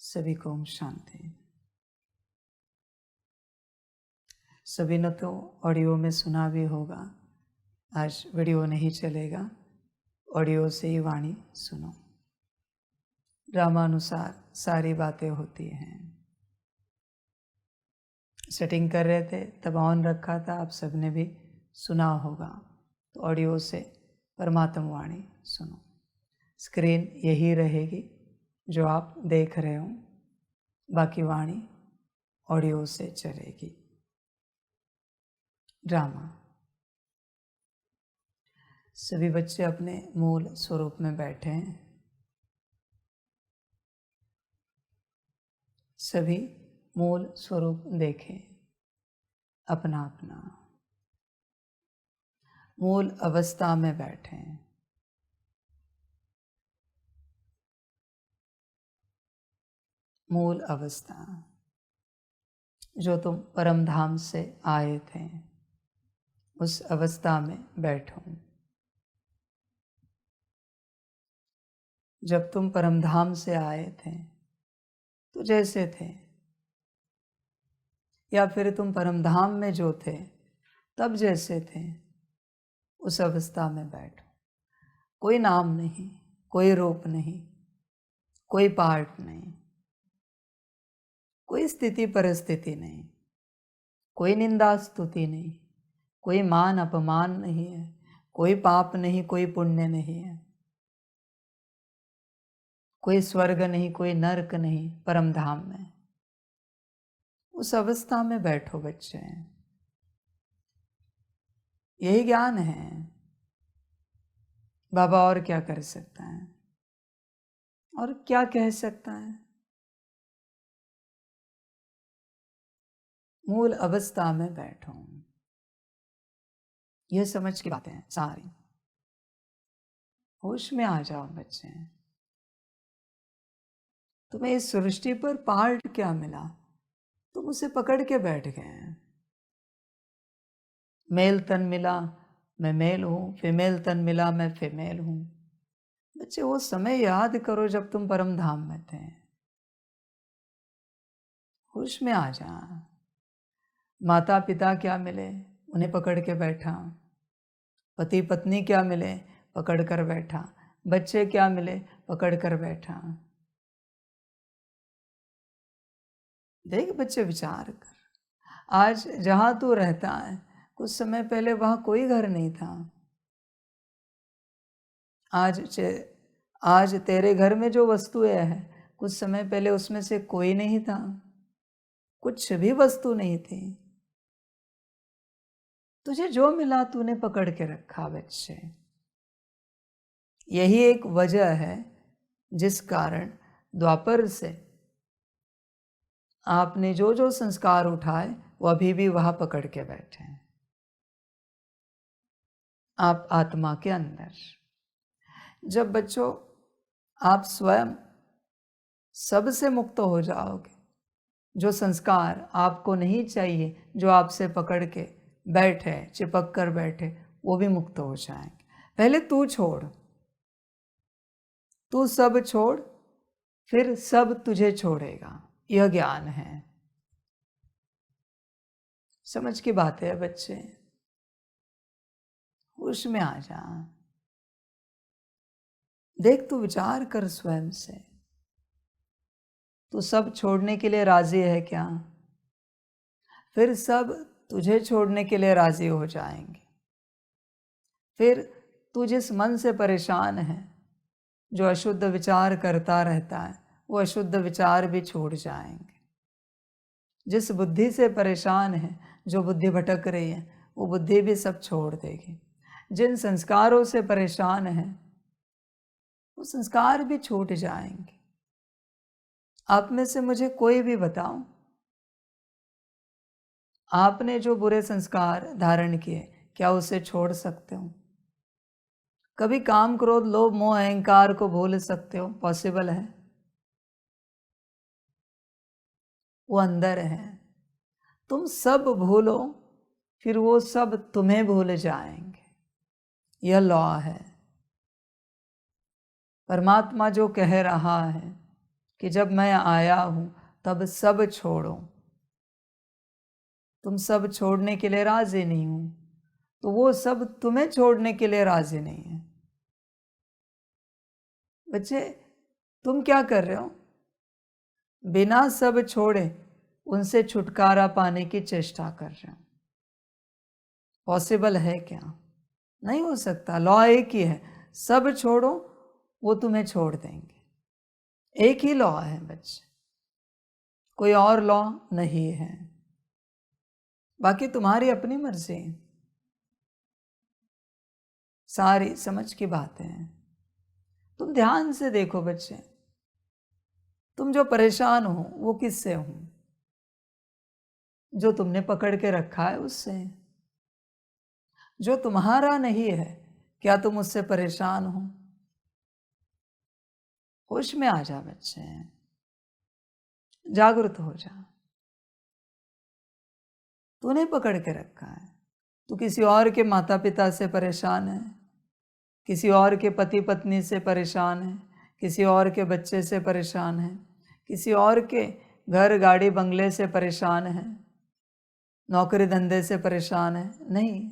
सभी को ओम शांति। सभी ने तो ऑडियो में सुना भी होगा, आज वीडियो नहीं चलेगा, ऑडियो से ही वाणी सुनो। ड्रामानुसार सारी बातें होती हैं। सेटिंग कर रहे थे तब ऑन रखा था, आप सबने भी सुना होगा, तो ऑडियो से परमात्मा वाणी सुनो। स्क्रीन यही रहेगी जो आप देख रहे हो, बाकी वाणी ऑडियो से चलेगी। ड्रामा। सभी बच्चे अपने मूल स्वरूप में बैठे हैं। सभी मूल स्वरूप देखें, अपना अपना मूल अवस्था में बैठे हैं। मूल अवस्था जो तुम परम धाम से आए थे, उस अवस्था में बैठो। जब तुम परम धाम से आए थे तो जैसे थे, या फिर तुम परम धाम में जो थे तब जैसे थे, उस अवस्था में बैठो। कोई नाम नहीं, कोई रूप नहीं, कोई पार्ट नहीं, कोई स्थिति परिस्थिति नहीं, कोई निंदा स्तुति नहीं, कोई मान अपमान नहीं है, कोई पाप नहीं, कोई पुण्य नहीं है, कोई स्वर्ग नहीं, कोई नरक नहीं। परम धाम में उस अवस्था में बैठो बच्चे। यही ज्ञान है। बाबा और क्या कर सकता है और क्या कह सकता है? मूल अवस्था में बैठो। यह समझ की बातें हैं सारी। होश में आ जाओ बच्चे। तुम्हें इस सृष्टि पर पार्ट क्या मिला, तुम उसे पकड़ के बैठ गए। मेल तन मिला, मैं मेल हूं। फीमेल तन मिला, मैं फीमेल हूं। बच्चे वो समय याद करो जब तुम परम धाम में थे। होश में आ जा। माता पिता क्या मिले, उन्हें पकड़ के बैठा। पति पत्नी क्या मिले, पकड़ कर बैठा। बच्चे क्या मिले, पकड़ कर बैठा। देख बच्चे, विचार कर। आज जहां तू रहता है, कुछ समय पहले वहां कोई घर नहीं था। आज तेरे घर में जो वस्तुएं हैं, कुछ समय पहले उसमें से कोई नहीं था। कुछ भी वस्तु नहीं थी। तुझे जो मिला तूने पकड़ के रखा बच्चे। यही एक वजह है जिस कारण द्वापर से आपने जो जो संस्कार उठाए वो अभी भी वहां पकड़ के बैठे हैं। आप आत्मा के अंदर, जब बच्चों आप स्वयं सबसे मुक्त हो जाओगे, जो संस्कार आपको नहीं चाहिए, जो आपसे पकड़ के बैठे, चिपक कर बैठे, वो भी मुक्त हो जाएंगे। पहले तू छोड़, तू सब छोड़, फिर सब तुझे छोड़ेगा। यह ज्ञान है। समझ की बात है बच्चे। होश में आ जा। देख, तू विचार कर स्वयं से, तू सब छोड़ने के लिए राजी है क्या? फिर सब तुझे छोड़ने के लिए राजी हो जाएंगे। फिर तू जिस मन से परेशान है, जो अशुद्ध विचार करता रहता है, वो अशुद्ध विचार भी छोड़ जाएंगे। जिस बुद्धि से परेशान है, जो बुद्धि भटक रही है, वो बुद्धि भी सब छोड़ देगी। जिन संस्कारों से परेशान है, वो संस्कार भी छूट जाएंगे। आप में से मुझे कोई भी बताओ, आपने जो बुरे संस्कार धारण किए, क्या उसे छोड़ सकते हो? कभी काम, क्रोध, लोभ, मोह, अहंकार को भूल सकते हो? पॉसिबल है? वो अंदर है। तुम सब भूलो, फिर वो सब तुम्हें भूल जाएंगे। यह लॉ है। परमात्मा जो कह रहा है कि जब मैं आया हूं तब सब छोड़ो। तुम सब छोड़ने के लिए राजी नहीं हो, तो वो सब तुम्हें छोड़ने के लिए राजी नहीं है। बच्चे, तुम क्या कर रहे हो? बिना सब छोड़े उनसे छुटकारा पाने की चेष्टा कर रहे हो। पॉसिबल है क्या? नहीं हो सकता। लॉ एक ही है, सब छोड़ो वो तुम्हें छोड़ देंगे। एक ही लॉ है बच्चे, कोई और लॉ नहीं है। बाकी तुम्हारी अपनी मर्जी, सारी समझ की बातें हैं। तुम ध्यान से देखो बच्चे, तुम जो परेशान हो वो किससे हो? जो तुमने पकड़ के रखा है उससे। जो तुम्हारा नहीं है, क्या तुम उससे परेशान हो? होश में आ जा बच्चे, जागृत हो जा। तूने पकड़ के रखा है। तू किसी और के माता पिता से परेशान है, किसी और के पति पत्नी से परेशान है, किसी और के बच्चे से परेशान है, किसी और के घर गाड़ी बंगले से परेशान है, नौकरी धंधे से परेशान है। नहीं,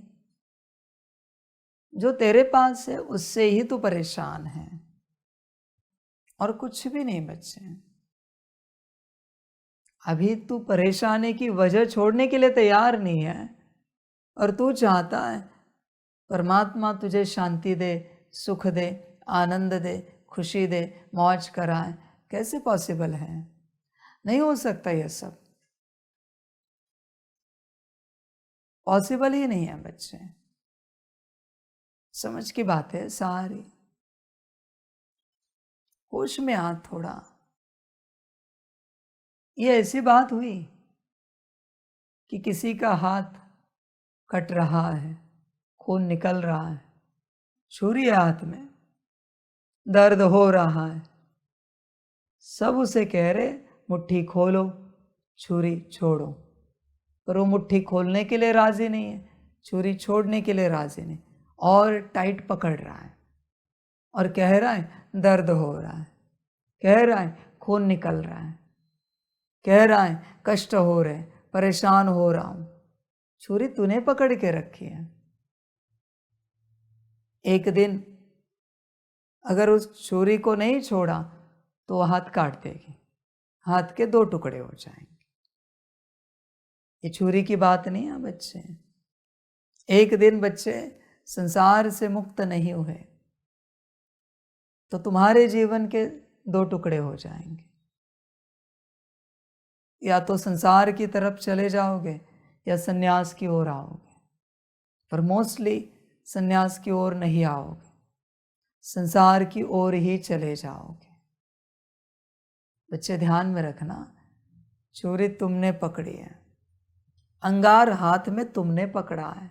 जो तेरे पास है उससे ही तू परेशान है, और कुछ भी नहीं बच्चे। अभी तू परेशानी की वजह छोड़ने के लिए तैयार नहीं है, और तू चाहता है परमात्मा तुझे शांति दे, सुख दे, आनंद दे, खुशी दे, मौज कराए। कैसे पॉसिबल है? नहीं हो सकता, यह सब पॉसिबल ही नहीं है बच्चे। समझ की बात है सारी। होश में आ थोड़ा। ये ऐसी बात हुई कि किसी का हाथ कट रहा है, खून निकल रहा है, छुरी है हाथ में, दर्द हो रहा है, सब उसे कह रहे मुट्ठी खोलो, छुरी छोड़ो, पर वो मुट्ठी खोलने के लिए राजी नहीं है, छुरी छोड़ने के लिए राजी नहीं, और टाइट पकड़ रहा है और कह रहा है दर्द हो रहा है, कह रहा है खून निकल रहा है, कह रहा है कष्ट हो रहे, परेशान हो रहा हूं। छुरी तूने पकड़ के रखी है। एक दिन अगर उस छुरी को नहीं छोड़ा तो वो हाथ काट देगी, हाथ के 2 टुकड़े हो जाएंगे। ये छुरी की बात नहीं है बच्चे। एक दिन बच्चे संसार से मुक्त नहीं हुए तो तुम्हारे जीवन के 2 टुकड़े हो जाएंगे। या तो संसार की तरफ चले जाओगे या सन्यास की ओर आओगे, पर मोस्टली सन्यास की ओर नहीं आओगे, संसार की ओर ही चले जाओगे। बच्चे ध्यान में रखना, छुरी तुमने पकड़ी है, अंगार हाथ में तुमने पकड़ा है,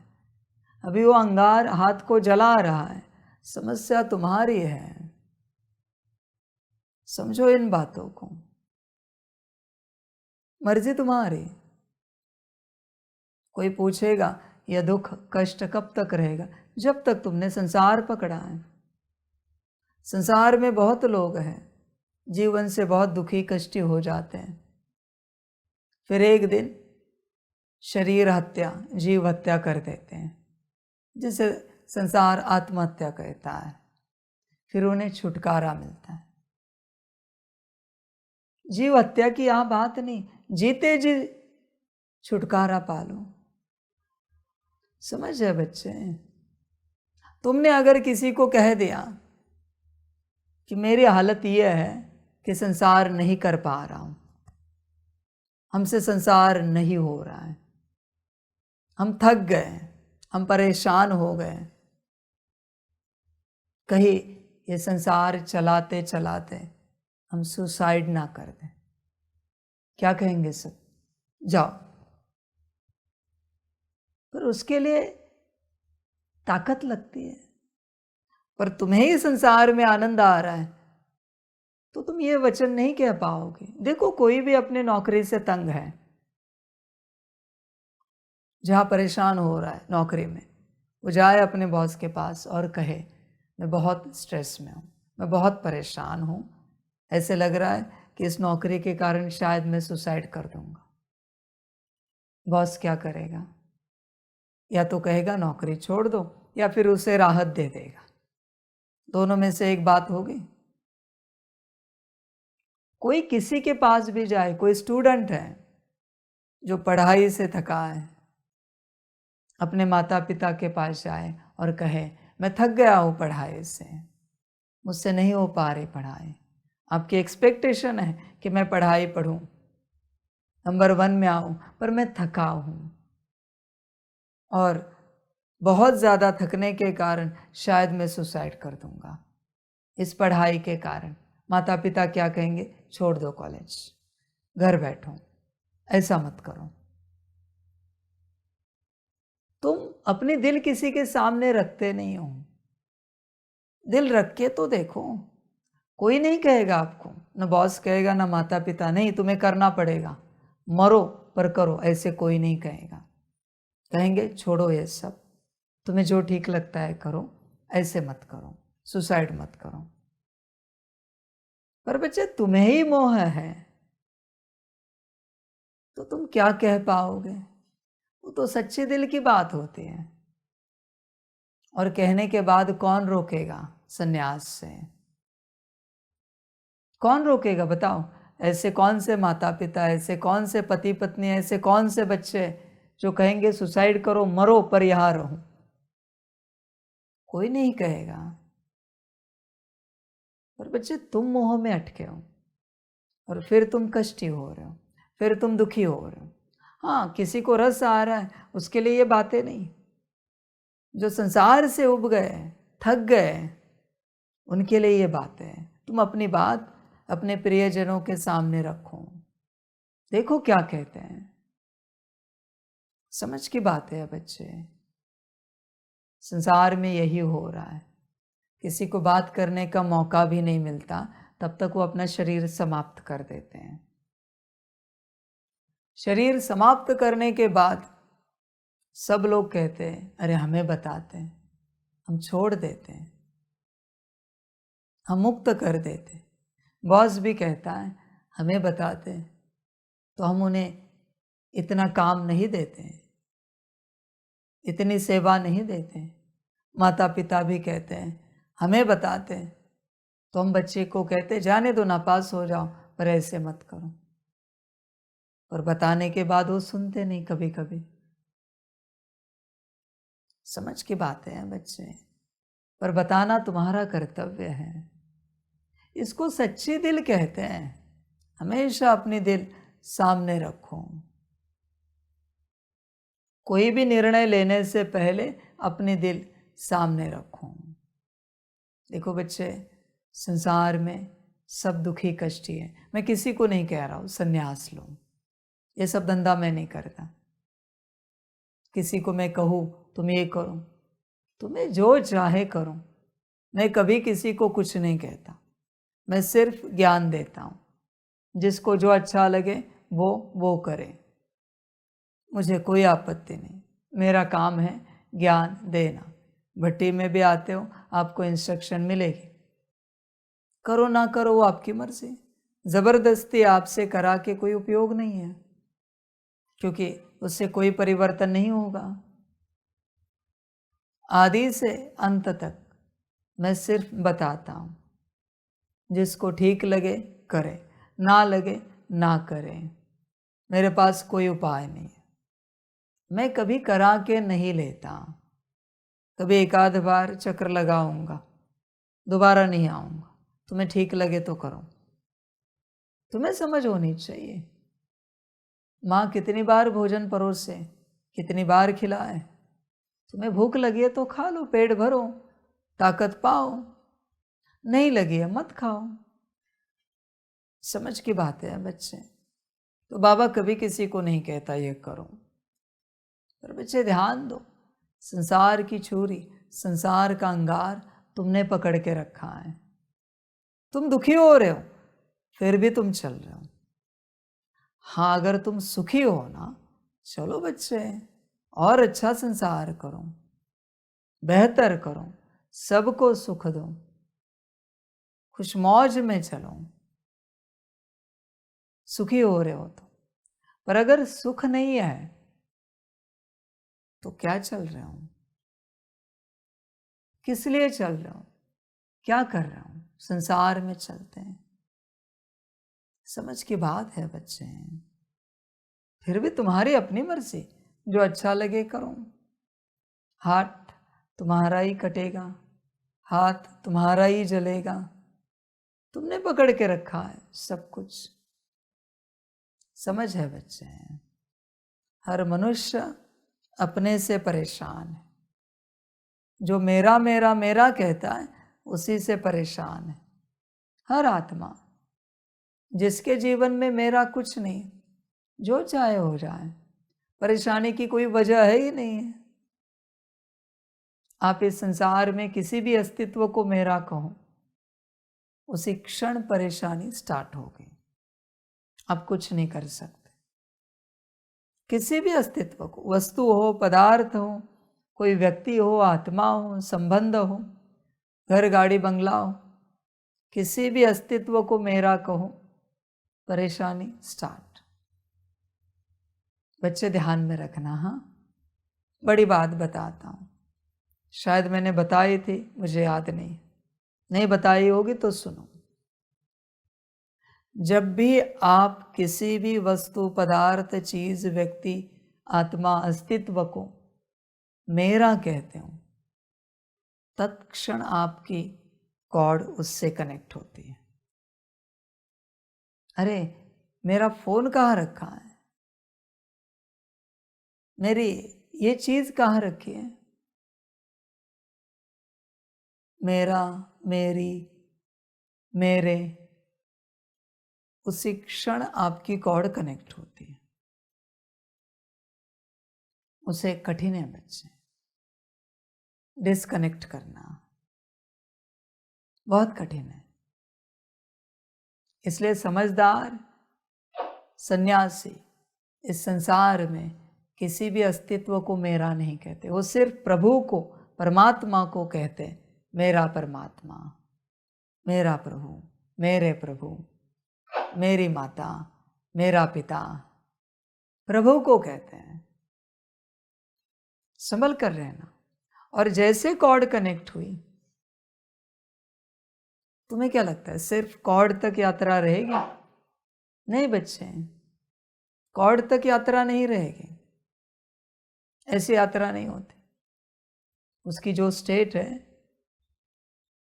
अभी वो अंगार हाथ को जला रहा है, समस्या तुम्हारी है। समझो इन बातों को, मर्जी तुम्हारी। कोई पूछेगा यह दुख कष्ट कब तक रहेगा? जब तक तुमने संसार पकड़ा है। संसार में बहुत लोग हैं, जीवन से बहुत दुखी कष्टी हो जाते हैं, फिर एक दिन शरीर हत्या, जीव हत्या कर देते हैं, जिसे संसार आत्महत्या कहता है। फिर उन्हें छुटकारा मिलता है। जीव हत्या की यहां बात नहीं, जीते जी छुटकारा पालो। समझ है बच्चे? तुमने अगर किसी को कह दिया कि मेरी हालत यह है कि संसार नहीं कर पा रहा हूं, हमसे संसार नहीं हो रहा है, हम थक गए, हम परेशान हो गए, कहीं ये संसार चलाते चलाते हम सुसाइड ना कर दें, क्या कहेंगे सब? जाओ। पर उसके लिए ताकत लगती है। पर तुम्हें ही संसार में आनंद आ रहा है तो तुम ये वचन नहीं कह पाओगे। देखो, कोई भी अपने नौकरी से तंग है, जहां परेशान हो रहा है नौकरी में, वो जाए अपने बॉस के पास और कहे मैं बहुत स्ट्रेस में हूं, मैं बहुत परेशान हूं, ऐसे लग रहा है कि इस नौकरी के कारण शायद मैं सुसाइड कर दूंगा। बॉस क्या करेगा? या तो कहेगा नौकरी छोड़ दो, या फिर उसे राहत दे देगा। दोनों में से एक बात होगी। कोई किसी के पास भी जाए, कोई स्टूडेंट है जो पढ़ाई से थका है, अपने माता पिता के पास जाए और कहे मैं थक गया हूँ पढ़ाई से, मुझसे नहीं हो पा रही पढ़ाई। आपकी एक्सपेक्टेशन है कि मैं पढ़ाई पढ़ूं, नंबर 1 में आऊं, पर मैं थका हूं और बहुत ज़्यादा थकने के कारण शायद मैं सुसाइड कर दूंगा। इस पढ़ाई के कारण माता पिता क्या कहेंगे? छोड़ दो कॉलेज, घर बैठो, ऐसा मत करो। तुम अपने दिल किसी के सामने रखते नहीं हो। दिल रख के तो देखो। कोई नहीं कहेगा आपको, न बॉस कहेगा, न माता पिता, नहीं तुम्हें करना पड़ेगा, मरो पर करो, ऐसे कोई नहीं कहेगा। कहेंगे छोड़ो ये सब, तुम्हें जो ठीक लगता है करो, ऐसे मत करो, सुसाइड मत करो। पर बच्चे तुम्हें ही मोह है तो तुम क्या कह पाओगे? वो तो सच्चे दिल की बात होती है। और कहने के बाद कौन रोकेगा सन्यास से? कौन रोकेगा बताओ? ऐसे कौन से माता पिता, ऐसे कौन से पति पत्नी, ऐसे कौन से बच्चे जो कहेंगे सुसाइड करो, मरो पर यहां रहो? कोई नहीं कहेगा। पर बच्चे तुम मोह में अटके हो और फिर तुम कष्टी हो रहे हो, फिर तुम दुखी हो रहे हो। हाँ, किसी को रस आ रहा है, उसके लिए ये बातें नहीं। जो संसार से उब गए, थक गए, उनके लिए ये बातें हैं। तुम अपनी बात अपने प्रियजनों के सामने रखो, देखो क्या कहते हैं। समझ की बात है बच्चे। संसार में यही हो रहा है, किसी को बात करने का मौका भी नहीं मिलता, तब तक वो अपना शरीर समाप्त कर देते हैं। शरीर समाप्त करने के बाद सब लोग कहते हैं अरे हमें बताते हैं, हम छोड़ देते हैं, हम मुक्त कर देते। बॉस भी कहता है हमें बताते हैं तो हम उन्हें इतना काम नहीं देते, इतनी सेवा नहीं देते। माता पिता भी कहते हैं हमें बताते हैं तो हम बच्चे को कहते जाने दो, नापास हो जाओ, पर ऐसे मत करो। पर बताने के बाद वो सुनते नहीं कभी कभी। समझ की बात है बच्चे, पर बताना तुम्हारा कर्तव्य है। इसको सच्ची दिल कहते हैं। हमेशा अपनी दिल सामने रखो। कोई भी निर्णय लेने से पहले अपनी दिल सामने रखो। देखो बच्चे, संसार में सब दुखी कष्टी है। मैं किसी को नहीं कह रहा हूँ संन्यास लो, ये सब धंधा मैं नहीं करता। किसी को मैं कहूँ तुम ये करो, तुम्हें जो चाहे करो, मैं कभी किसी को कुछ नहीं कहता। मैं सिर्फ ज्ञान देता हूँ, जिसको जो अच्छा लगे वो करे, मुझे कोई आपत्ति नहीं। मेरा काम है ज्ञान देना। भट्टी में भी आते हो, आपको इंस्ट्रक्शन मिलेगी, करो ना करो वो आपकी मर्जी। ज़बरदस्ती आपसे करा के कोई उपयोग नहीं है, क्योंकि उससे कोई परिवर्तन नहीं होगा। आदि से अंत तक मैं सिर्फ बताता हूँ, जिसको ठीक लगे करे, ना लगे ना करे। मेरे पास कोई उपाय नहीं है, मैं कभी करा के नहीं लेता। कभी एक आध बार चक्कर लगाऊंगा, दोबारा नहीं आऊंगा। तुम्हें ठीक लगे तो करो। तुम्हें समझ होनी चाहिए, माँ कितनी बार भोजन परोसे, कितनी बार खिलाए। तुम्हें भूख लगी है तो खा लो, पेट भरो, ताकत पाओ। नहीं लगी है मत खाओ। समझ की बात है बच्चे। तो बाबा कभी किसी को नहीं कहता ये करो। पर बच्चे ध्यान दो, संसार की छुरी, संसार का अंगार तुमने पकड़ के रखा है। तुम दुखी हो रहे हो, फिर भी तुम चल रहे हो। हाँ, अगर तुम सुखी हो ना, चलो बच्चे, और अच्छा संसार करो, बेहतर करो, सबको सुख दो, खुश मौज में चलो। सुखी हो रहे हो तो। पर अगर सुख नहीं है तो क्या चल रहे हो, किस लिए चल रहे हो, क्या कर रहे हो? संसार में चलते हैं, समझ की बात है बच्चे। फिर भी तुम्हारी अपनी मर्जी, जो अच्छा लगे करो। हाथ तुम्हारा ही कटेगा, हाथ तुम्हारा ही जलेगा, तुमने पकड़ के रखा है सब कुछ। समझ है बच्चे, हर मनुष्य अपने से परेशान है। जो मेरा मेरा मेरा कहता है उसी से परेशान है हर आत्मा। जिसके जीवन में मेरा कुछ नहीं, जो चाहे हो जाए, परेशानी की कोई वजह है ही नहीं है। आप इस संसार में किसी भी अस्तित्व को मेरा कहो, उसी क्षण परेशानी स्टार्ट हो गई। आप कुछ नहीं कर सकते। किसी भी अस्तित्व को, वस्तु हो, पदार्थ हो, कोई व्यक्ति हो, आत्मा हो, संबंध हो, घर गाड़ी बंगला हो, किसी भी अस्तित्व को मेरा कहो, परेशानी स्टार्ट। बच्चे ध्यान में रखना। हाँ, बड़ी बात बताता हूँ, शायद मैंने बताई थी, मुझे याद नहीं बताई होगी तो सुनो। जब भी आप किसी भी वस्तु, पदार्थ, चीज, व्यक्ति, आत्मा, अस्तित्व को मेरा कहते हो, तत्क्षण आपकी कॉर्ड उससे कनेक्ट होती है। अरे मेरा फोन कहाँ रखा है, मेरी ये चीज कहाँ रखी है, मेरा, मेरी, मेरे, उसी क्षण आपकी कॉर्ड कनेक्ट होती है। उसे कठिन है बच्चे, डिस्कनेक्ट करना बहुत कठिन है। इसलिए समझदार सन्यासी इस संसार में किसी भी अस्तित्व को मेरा नहीं कहते। वो सिर्फ प्रभु को, परमात्मा को कहते, मेरा परमात्मा, मेरा प्रभु, मेरे प्रभु, मेरी माता, मेरा पिता, प्रभु को कहते हैं। संभल कर रहना। और जैसे कॉर्ड कनेक्ट हुई, तुम्हें क्या लगता है सिर्फ कॉर्ड तक यात्रा रहेगी? नहीं बच्चे, कॉर्ड तक यात्रा नहीं रहेगी, ऐसी यात्रा नहीं होती। उसकी जो स्टेट है,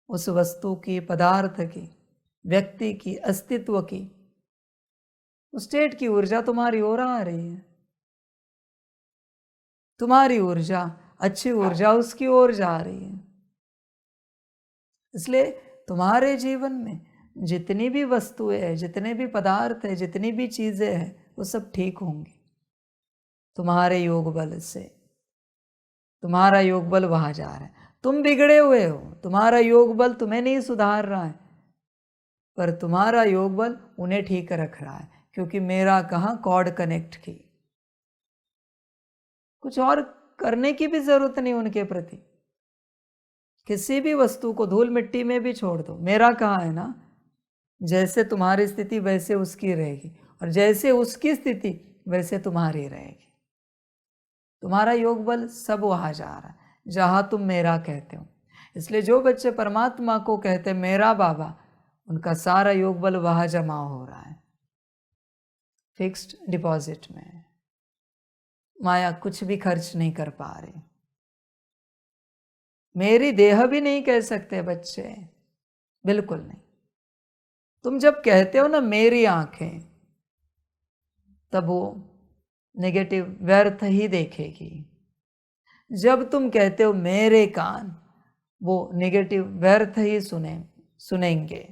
उस वस्तु की, पदार्थ की, व्यक्ति की, अस्तित्व की, उस स्टेट की ऊर्जा तुम्हारी ओर आ रही है। तुम्हारी ऊर्जा, अच्छी ऊर्जा उसकी ओर जा रही है। इसलिए तुम्हारे जीवन में जितनी भी वस्तुएं हैं, जितने भी पदार्थ है, जितनी भी चीजें हैं, वो सब ठीक होंगी तुम्हारे योग बल से। तुम्हारा योग बल वहां जा रहा है। तुम बिगड़े हुए हो, तुम्हारा योग बल तुम्हें नहीं सुधार रहा है, पर तुम्हारा योग बल उन्हें ठीक रख रहा है, क्योंकि मेरा कहाँ कॉर्ड कनेक्ट की। कुछ और करने की भी जरूरत नहीं उनके प्रति। किसी भी वस्तु को धूल मिट्टी में भी छोड़ दो, मेरा कहाँ है ना। जैसे तुम्हारी स्थिति वैसे उसकी रहेगी, और जैसे उसकी स्थिति वैसे तुम्हारी रहेगी। तुम्हारा योग बल सब वहां जा रहा है जहां तुम मेरा कहते हो। इसलिए जो बच्चे परमात्मा को कहते मेरा बाबा, उनका सारा योग बल वहां जमा हो रहा है, फिक्स्ड डिपॉजिट में। माया कुछ भी खर्च नहीं कर पा रही। मेरी देह भी नहीं कह सकते बच्चे, बिल्कुल नहीं। तुम जब कहते हो ना मेरी आंखें, तब वो नेगेटिव व्यर्थ ही देखेगी। जब तुम कहते हो मेरे कान, वो नेगेटिव व्यर्थ ही सुनेंगे।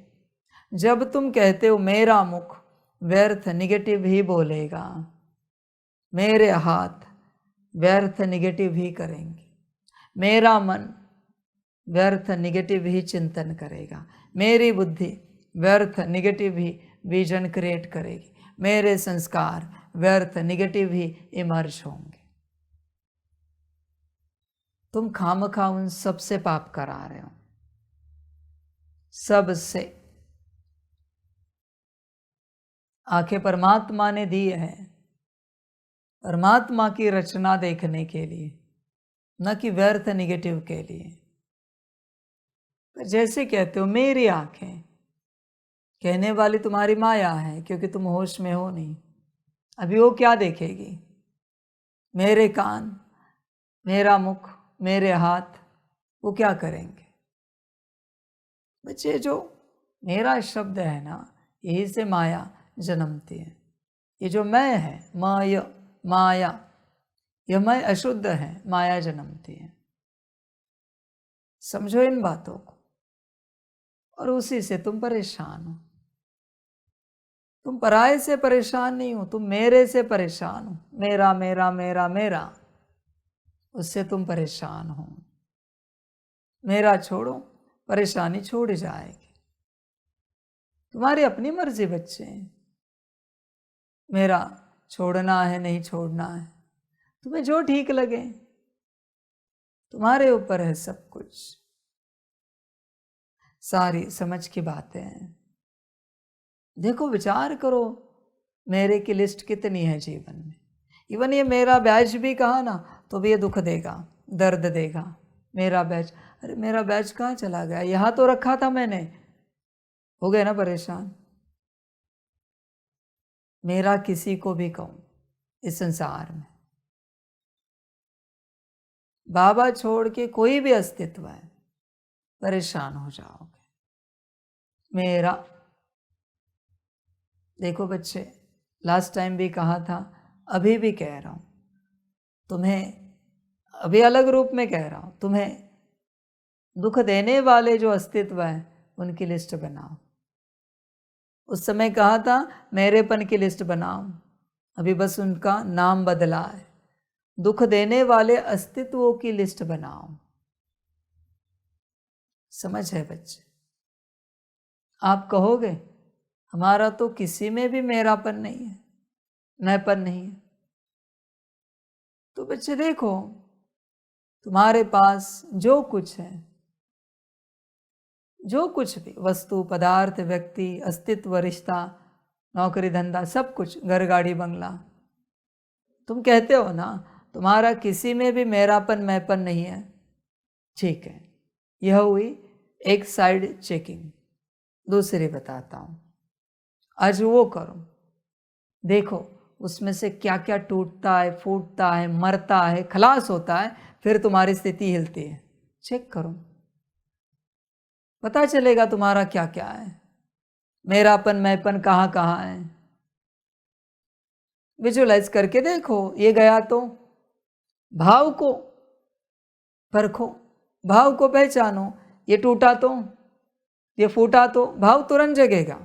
जब तुम कहते हो मेरा मुख, व्यर्थ नेगेटिव ही बोलेगा। मेरे हाथ व्यर्थ नेगेटिव ही करेंगे। मेरा मन व्यर्थ नेगेटिव ही चिंतन करेगा। मेरी बुद्धि व्यर्थ नेगेटिव ही विजन क्रिएट करेगी। मेरे संस्कार व्यर्थ नेगेटिव ही इमर्ज होंगे। तुम खामखा उन सबसे पाप करा रहे हो, सबसे। आंखें परमात्मा ने दी है परमात्मा की रचना देखने के लिए, न कि व्यर्थ निगेटिव के लिए। पर जैसे कहते हो मेरी आंखें, कहने वाली तुम्हारी माया है, क्योंकि तुम होश में हो नहीं। अभी वो क्या देखेगी? मेरे कान, मेरा मुख, मेरे हाथ, वो क्या करेंगे? बच्चे, जो मेरा शब्द है ना, यही से माया जन्मती है। ये जो मैं है, माया, यह मैं अशुद्ध है, माया जन्मती है। समझो इन बातों को। और उसी से तुम परेशान हो। तुम पराये से परेशान नहीं हो, तुम मेरे से परेशान हो। मेरा मेरा मेरा मेरा, उससे तुम परेशान हो। मेरा छोड़ो, परेशानी छोड़ जाएगी। तुम्हारी अपनी मर्जी बच्चे, मेरा छोड़ना है नहीं छोड़ना है, तुम्हें जो ठीक लगे, तुम्हारे ऊपर है सब कुछ। सारी समझ की बातें हैं। देखो, विचार करो, मेरे की लिस्ट कितनी है जीवन में। इवन ये मेरा बैच भी कहा ना, तो भी ये दुख देगा, दर्द देगा। मेरा बैच, अरे मेरा बैच कहाँ चला गया? यहाँ तो रखा था मैंने। हो गए ना परेशान। मेरा किसी को भी कहूँ इस संसार में, बाबा छोड़ के कोई भी अस्तित्व है, परेशान हो जाओगे। मेरा, देखो बच्चे, लास्ट टाइम भी कहा था, अभी भी कह रहा हूँ, तुम्हें अभी अलग रूप में कह रहा हूँ, तुम्हें दुख देने वाले जो अस्तित्व है उनकी लिस्ट बनाओ। उस समय कहा था मेरेपन की लिस्ट बनाओ, अभी बस उनका नाम बदला है। दुख देने वाले अस्तित्वों की लिस्ट बनाओ। समझ है बच्चे? आप कहोगे हमारा तो किसी में भी मेरापन नहीं है, मैंपन नहीं है। तो बच्चे देखो, तुम्हारे पास जो कुछ है, जो कुछ भी वस्तु, पदार्थ, व्यक्ति, अस्तित्व, रिश्ता, नौकरी, धंधा, सब कुछ, घर, गाड़ी, बंगला, तुम कहते हो ना तुम्हारा किसी में भी मेरापन, मैंपन नहीं है। ठीक है, यह हुई एक साइड चेकिंग। दूसरी बताता हूं, आज वो करो, देखो उसमें से क्या क्या टूटता है, फूटता है, मरता है, खलास होता है, फिर तुम्हारी स्थिति हिलती है। चेक करो, पता चलेगा तुम्हारा क्या क्या है, मेरापन, मैंपन कहाँ कहाँ है। विजुअलाइज करके देखो। ये गया तो भाव को परखो, भाव को पहचानो। ये टूटा तो, ये फूटा तो, भाव तुरंत जगेगा।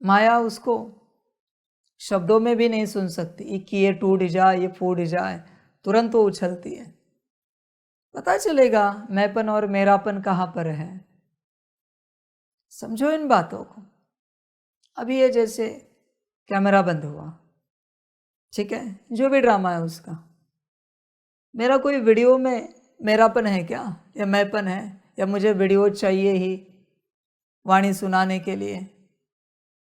माया उसको शब्दों में भी नहीं सुन सकती कि ये टूट जाए, ये फूट जाए, तुरंत वो उछलती है। पता चलेगा मैंपन और मेरापन कहाँ पर है। समझो इन बातों को। अभी ये जैसे कैमरा बंद हुआ, ठीक है, जो भी ड्रामा है उसका, मेरा कोई वीडियो में मेरापन है क्या, या मैंपन है, या मुझे वीडियो चाहिए ही वाणी सुनाने के लिए,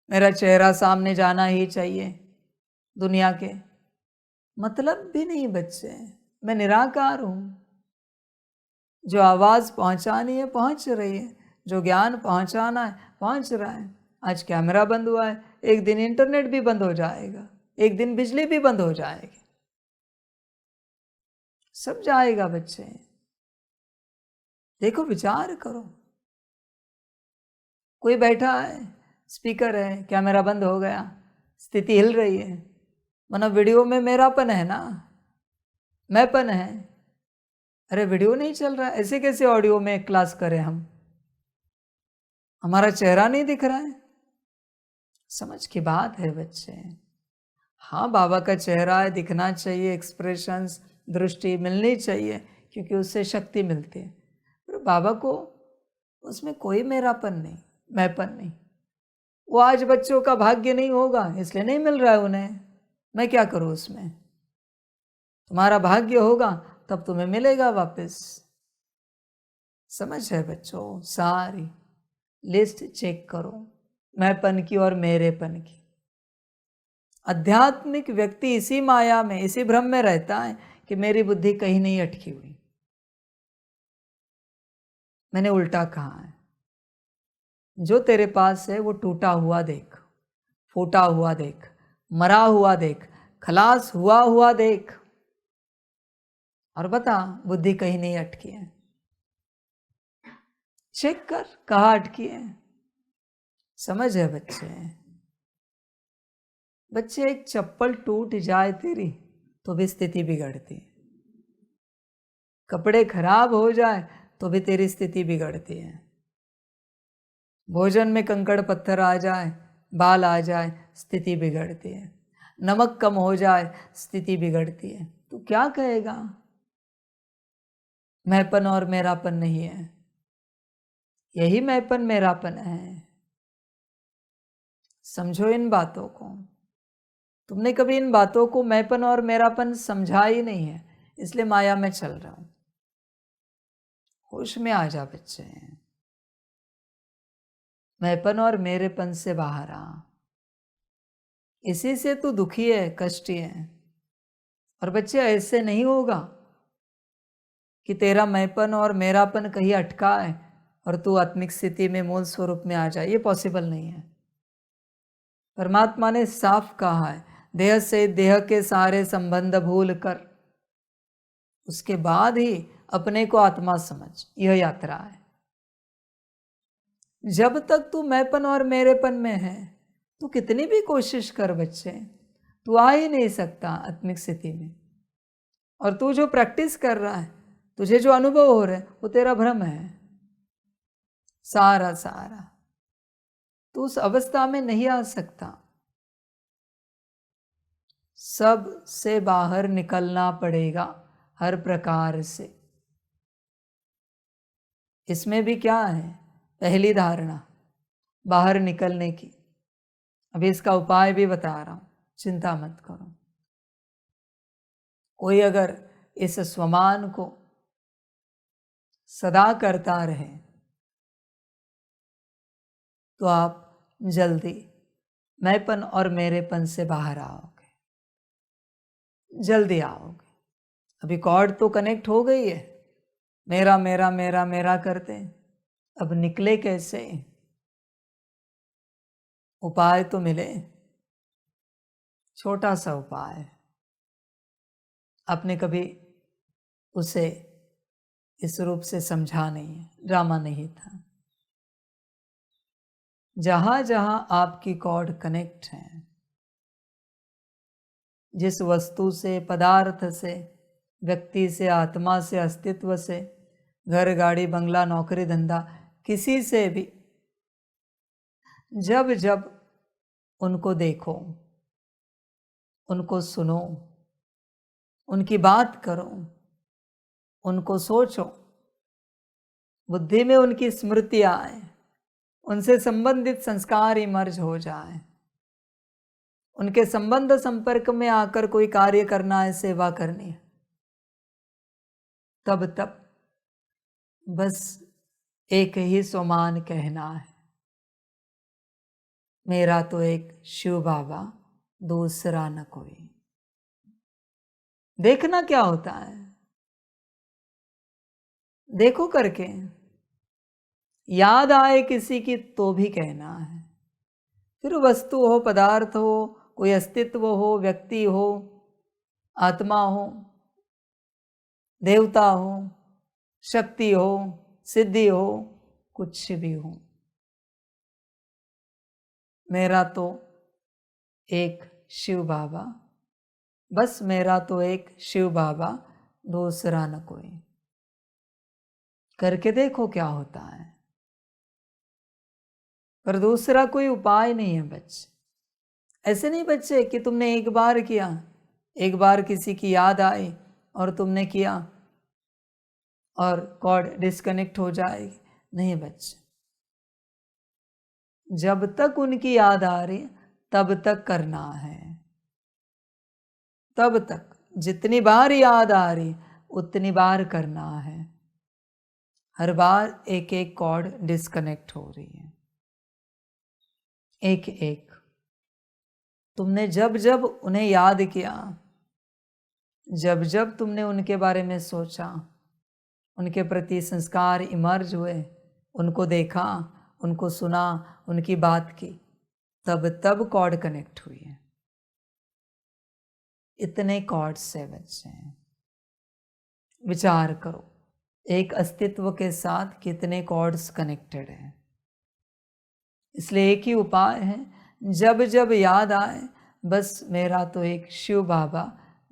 मेरा चेहरा सामने जाना ही चाहिए दुनिया के? मतलब भी नहीं बच्चे, मैं निराकार हूं। जो आवाज़ पहुंचानी है पहुंच रही है, जो ज्ञान पहुंचाना है पहुंच रहा है। आज कैमरा बंद हुआ है, एक दिन इंटरनेट भी बंद हो जाएगा, एक दिन बिजली भी बंद हो जाएगी, सब जाएगा बच्चे। देखो, विचार करो। कोई बैठा है, स्पीकर है, कैमरा बंद हो गया, स्थिति हिल रही है, मतलब वीडियो में मेरापन है ना, मैंपन है। अरे वीडियो नहीं चल रहा, ऐसे कैसे ऑडियो में क्लास करें हम? हमारा चेहरा नहीं दिख रहा है। समझ की बात है बच्चे। हाँ, बाबा का चेहरा है, दिखना चाहिए, एक्सप्रेशंस, दृष्टि मिलनी चाहिए, क्योंकि उससे शक्ति मिलती है। पर बाबा को उसमें कोई मेरापन नहीं, मैंपन नहीं। वो आज बच्चों का भाग्य नहीं होगा, इसलिए नहीं मिल रहा है उन्हें, मैं क्या करूँ उसमें? तुम्हारा भाग्य होगा तब तुम्हें मिलेगा वापस। समझ है बच्चों? सारी लिस्ट चेक करो, मैंपन की और मेरेपन की। आध्यात्मिक व्यक्ति इसी माया में, इसी भ्रम में रहता है कि मेरी बुद्धि कहीं नहीं अटकी हुई। मैंने उल्टा कहा है, जो तेरे पास है वो टूटा हुआ देख, फूटा हुआ देख, मरा हुआ देख, खलास हुआ देख, और बता बुद्धि कहीं नहीं अटकी है। चेक कर कहाँ अटकी है। समझ है बच्चे? बच्चे, एक चप्पल टूट जाए तेरी तो भी स्थिति बिगड़ती है, कपड़े खराब हो जाए तो भी तेरी स्थिति बिगड़ती है, भोजन में कंकड़ पत्थर आ जाए, बाल आ जाए, स्थिति बिगड़ती है, नमक कम हो जाए, स्थिति बिगड़ती है। तू क्या कहेगा? मैंपन और मेरापन नहीं है, यही मैंपन मेरापन है। समझो इन बातों को। तुमने कभी इन बातों को मैंपन और मेरापन समझा ही नहीं है, इसलिए माया में चल रहा हूं। होश में आ जा बच्चे, मैंपन और मेरेपन से बाहर आ। इसी से तू दुखी है, कष्टी है। और बच्चे, ऐसे नहीं होगा कि तेरा मैंपन और मेरापन कहीं अटका है और तू आत्मिक स्थिति में मूल स्वरूप में आ जाए, ये पॉसिबल नहीं है। परमात्मा ने साफ कहा है, देह से देह के सारे संबंध भूल कर उसके बाद ही अपने को आत्मा समझ, यह यात्रा है। जब तक तू मैंपन और मेरेपन में है, तू कितनी भी कोशिश कर बच्चे, तू आ ही नहीं सकता आत्मिक स्थिति में। और तू जो प्रैक्टिस कर रहा है, तुझे जो अनुभव हो रहा है, वो तेरा भ्रम है सारा सारा। तू उस अवस्था में नहीं आ सकता। सब से बाहर निकलना पड़ेगा हर प्रकार से। इसमें भी क्या है? पहली धारणा बाहर निकलने की। अभी इसका उपाय भी बता रहा हूं, चिंता मत करो। कोई अगर इस स्वमान को सदा करता रहे तो आप जल्दी मैंपन और मेरेपन से बाहर आओगे, जल्दी आओगे। अभी कॉर्ड तो कनेक्ट हो गई है, मेरा मेरा मेरा मेरा करते, अब निकले कैसे? उपाय तो मिले, छोटा सा उपाय। आपने कभी उसे इस रूप से समझा नहीं है, ड्रामा नहीं था। जहां जहां आपकी कॉर्ड कनेक्ट है, जिस वस्तु से, पदार्थ से, व्यक्ति से, आत्मा से, अस्तित्व से, घर गाड़ी बंगला नौकरी धंधा, किसी से भी जब जब उनको देखो, उनको सुनो, उनकी बात करो, उनको सोचो, बुद्धि में उनकी स्मृतियां आए, उनसे संबंधित संस्कार इमर्ज हो जाए, उनके संबंध संपर्क में आकर कोई कार्य करना है, सेवा करनी है, तब तब बस एक ही स्वमान कहना है, मेरा तो एक शिव बाबा, दूसरा न कोई। देखना क्या होता है, देखो करके। याद आए किसी की तो भी कहना है, फिर वस्तु हो, पदार्थ हो, कोई अस्तित्व हो, व्यक्ति हो, आत्मा हो, देवता हो, शक्ति हो, सिद्धि हो, कुछ भी हो, मेरा तो एक शिव बाबा, बस मेरा तो एक शिव बाबा, दूसरा न कोई। करके देखो क्या होता है। पर दूसरा कोई उपाय नहीं है बच्चे। ऐसे नहीं बच्चे कि तुमने एक बार किया, एक बार किसी की याद आई और तुमने किया और कॉर्ड डिस्कनेक्ट हो जाएगी। नहीं बच्चे, जब तक उनकी याद आ रही तब तक करना है, तब तक जितनी बार याद आ रही उतनी बार करना है। हर बार एक एक कॉर्ड डिस्कनेक्ट हो रही है। एक एक तुमने जब जब उन्हें याद किया, जब जब तुमने उनके बारे में सोचा, उनके प्रति संस्कार इमर्ज हुए, उनको देखा, उनको सुना, उनकी बात की, तब तब कॉर्ड कनेक्ट हुई है। इतने कॉर्ड से बच्चे हैं। विचार करो, एक अस्तित्व के साथ कितने कॉर्ड्स कनेक्टेड हैं। इसलिए एक ही उपाय है, जब जब याद आए बस मेरा तो एक शिव बाबा,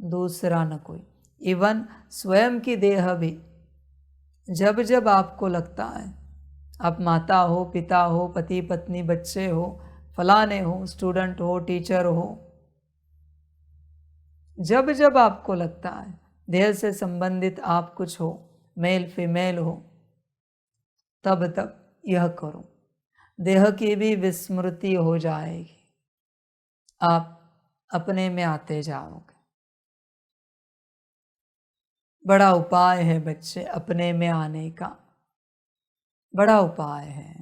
दूसरा न कोई। इवन स्वयं की देह भी, जब जब आपको लगता है, आप माता हो, पिता हो, पति पत्नी, बच्चे हो, फलाने हो, स्टूडेंट हो, टीचर हो, जब जब आपको लगता है देह से संबंधित आप कुछ हो, मेल फीमेल हो, तब तब यह करो, देह की भी विस्मृति हो जाएगी, आप अपने में आते जाओगे। बड़ा उपाय है बच्चे अपने में आने का, बड़ा उपाय है,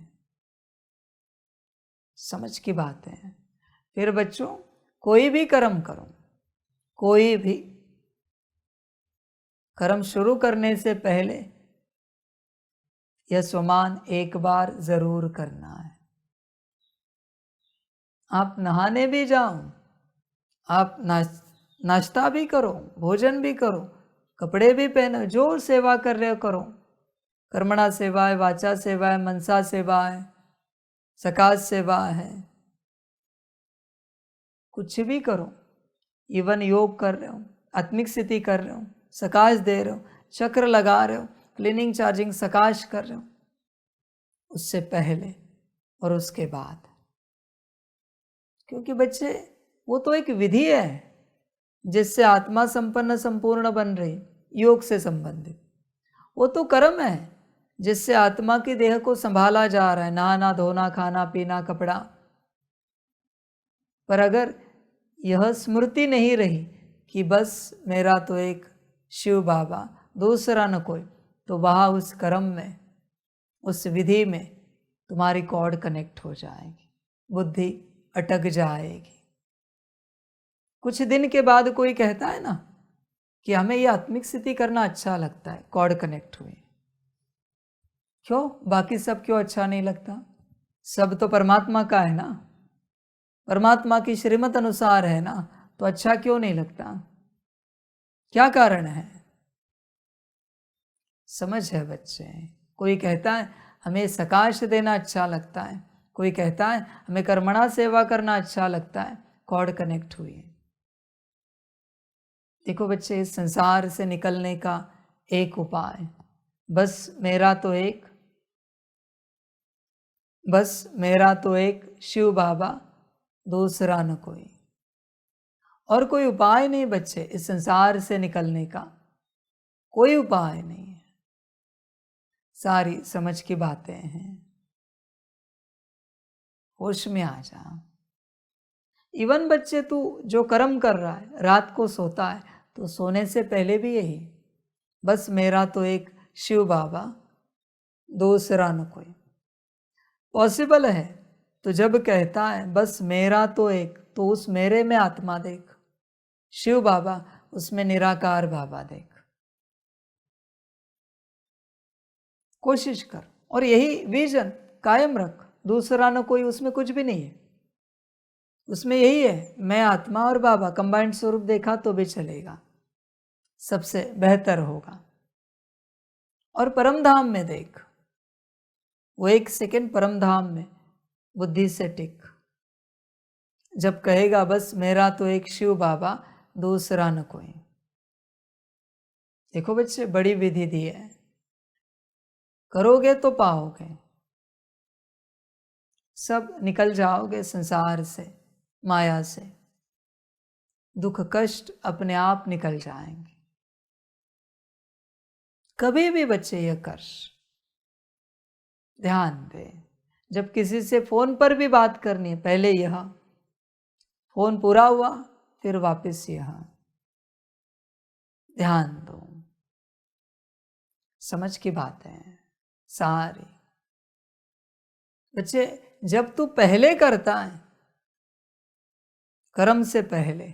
समझ की बात है। फिर बच्चों, कोई भी कर्म करो, कोई भी कर्म शुरू करने से पहले यह स्वमान एक बार जरूर करना है। आप नहाने भी जाओ, आप नाश्ता भी करो, भोजन भी करो, कपड़े भी पहनो, जो सेवा कर रहे हो करो, कर्मणा सेवा है, वाचा सेवा है, मनसा सेवा है, सकाश सेवा है, कुछ भी करो, इवन योग कर रहे हो, आत्मिक स्थिति कर रहे हो, सकाश दे रहे हो, चक्र लगा रहे हो, क्लीनिंग चार्जिंग सकाश कर रहे हो, उससे पहले और उसके बाद। क्योंकि बच्चे, वो तो एक विधि है जिससे आत्मा संपन्न संपूर्ण बन रही, योग से संबंधित। वो तो कर्म है जिससे आत्मा की देह को संभाला जा रहा है, नहाना धोना, खाना पीना, कपड़ा। पर अगर यह स्मृति नहीं रही कि बस मेरा तो एक शिव बाबा, दूसरा न कोई, तो वहाँ उस कर्म में, उस विधि में तुम्हारी कॉर्ड कनेक्ट हो जाएगी, बुद्धि अटक जाएगी। कुछ दिन के बाद कोई कहता है ना कि हमें ये आत्मिक स्थिति करना अच्छा लगता है, कॉर्ड कनेक्ट हुई। क्यों? बाकी सब क्यों अच्छा नहीं लगता? सब तो परमात्मा का है ना, परमात्मा की श्रीमत अनुसार है ना, तो अच्छा क्यों नहीं लगता? क्या कारण है? समझ है बच्चे। कोई कहता है हमें सकाश देना अच्छा लगता है, कोई कहता है हमें कर्मणा सेवा करना अच्छा लगता है, कॉर्ड कनेक्ट हुई है। देखो बच्चे, इस संसार से निकलने का एक उपाय, बस मेरा तो एक शिव बाबा, दूसरा न कोई। और कोई उपाय नहीं बच्चे, इस संसार से निकलने का कोई उपाय नहीं है। सारी समझ की बातें हैं, होश में आ जा। इवन बच्चे, तू जो कर्म कर रहा है, रात को सोता है, तो सोने से पहले भी यही, बस मेरा तो एक शिव बाबा, दूसरा न कोई। पॉसिबल है तो जब कहता है बस मेरा तो एक, तो उस मेरे में आत्मा देख, शिव बाबा, उसमें निराकार बाबा देख। कोशिश कर और यही विजन कायम रख, दूसरा न कोई, उसमें कुछ भी नहीं है, उसमें यही है, मैं आत्मा और बाबा कंबाइंड स्वरूप देखा तो भी चलेगा, सबसे बेहतर होगा। और परम धाम में देख, वो एक सेकंड परम धाम में बुद्धि से टिक, जब कहेगा बस मेरा तो एक शिव बाबा, दूसरा न कोई। देखो बच्चे, बड़ी विधि दी है, करोगे तो पाओगे, सब निकल जाओगे संसार से, माया से, दुख कष्ट अपने आप निकल जाएंगे। कभी भी बच्चे यह कर, ध्यान दे, जब किसी से फोन पर भी बात करनी है, पहले यह, फोन पूरा हुआ फिर वापस यह, ध्यान दो। समझ की बात है सारी। बच्चे, जब तू पहले करता है कर्म से पहले,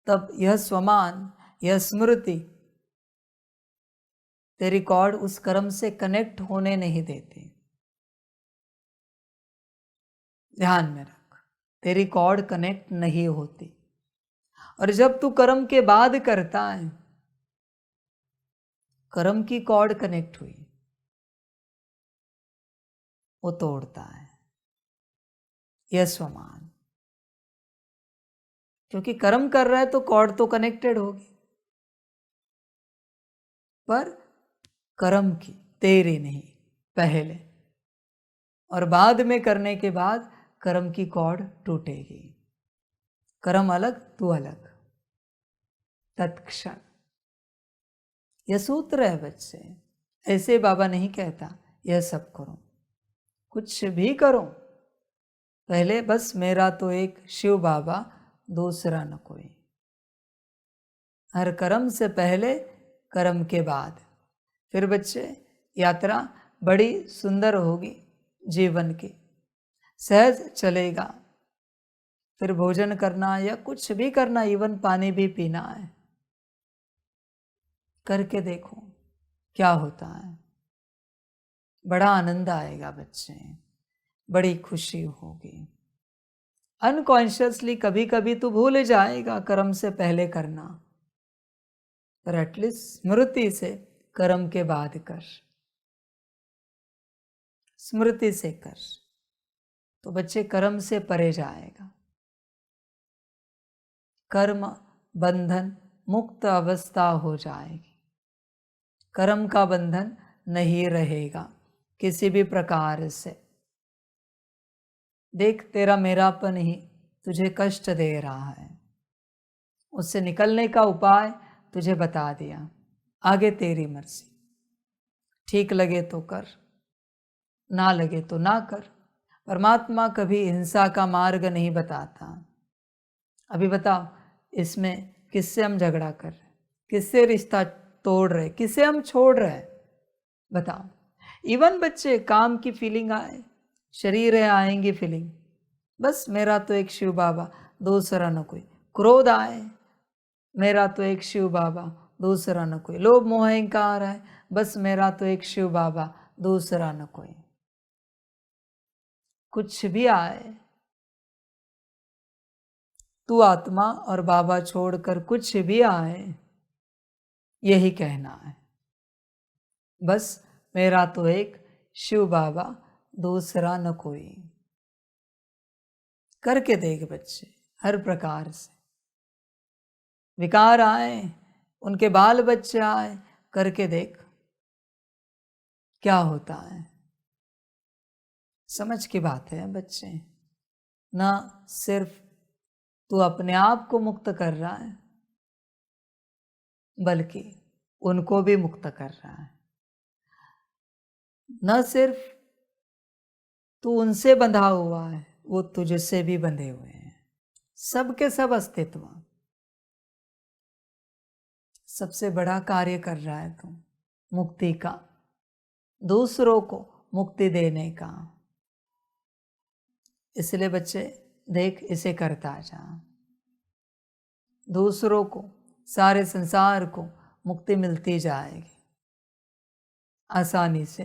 तब यह स्वमान, यह स्मृति तेरी कॉर्ड उस कर्म से कनेक्ट होने नहीं देती। ध्यान में रख, तेरी कॉर्ड कनेक्ट नहीं होती। और जब तू कर्म के बाद करता है, कर्म की कॉर्ड कनेक्ट हुई, वो तोड़ता है। यह स्वमान, क्योंकि कर्म कर रहा है तो कॉर्ड तो कनेक्टेड होगी, पर कर्म की, तेरी नहीं, पहले। और बाद में करने के बाद कर्म की कॉर्ड टूटेगी। कर्म अलग, तू अलग, तत्क्षण। यह सूत्र है बच्चे, ऐसे बाबा नहीं कहता यह सब करो, कुछ भी करो, पहले बस मेरा तो एक शिव बाबा, दूसरा न कोई। हर कर्म से पहले, कर्म के बाद। फिर बच्चे यात्रा बड़ी सुंदर होगी जीवन की, सहज चलेगा। फिर भोजन करना या कुछ भी करना, इवन पानी भी पीना है, करके देखो क्या होता है। बड़ा आनंद आएगा बच्चे, बड़ी खुशी होगी। अनकॉन्शियसली कभी कभी तो भूल जाएगा कर्म से पहले करना, पर एटलीस्ट स्मृति से कर्म के बाद कर, स्मृति से कर, तो बच्चे कर्म से परे जाएगा। कर्म बंधन मुक्त अवस्था हो जाएगी, कर्म का बंधन नहीं रहेगा किसी भी प्रकार से। देख, तेरा मेरापन ही तुझे कष्ट दे रहा है, उससे निकलने का उपाय तुझे बता दिया, आगे तेरी मर्जी। ठीक लगे तो कर, ना लगे तो ना कर। परमात्मा कभी हिंसा का मार्ग नहीं बताता। अभी बताओ, इसमें किससे हम झगड़ा कर रहे, किससे रिश्ता तोड़ रहे, किसे हम छोड़ रहे हैं, बताओ। इवन बच्चे काम की फीलिंग आए, शरीर है, आएंगी फीलिंग, बस मेरा तो एक शिव बाबा, दूसरा न कोई। क्रोध आए, मेरा तो एक शिव बाबा, दूसरा न कोई। लोभ मोह अहंकार है, बस मेरा तो एक शिव बाबा, दूसरा न कोई। कुछ भी आए, तू आत्मा और बाबा छोड़कर कुछ भी आए, यही कहना है, बस मेरा तो एक शिव बाबा, दूसरा न कोई। करके देख बच्चे, हर प्रकार से। विकार आए, उनके बाल बच्चे आए, करके देख क्या होता है। समझ की बात है बच्चे, ना सिर्फ तू अपने आप को मुक्त कर रहा है, बल्कि उनको भी मुक्त कर रहा है। न सिर्फ तू उनसे बंधा हुआ है, वो तुझसे भी बंधे हुए हैं। सबके सब अस्तित्व, सबसे बड़ा कार्य कर रहा है तू, मुक्ति का, दूसरों को मुक्ति देने का। इसलिए बच्चे देख, इसे करता जा, दूसरों को, सारे संसार को मुक्ति मिलती जाएगी आसानी से।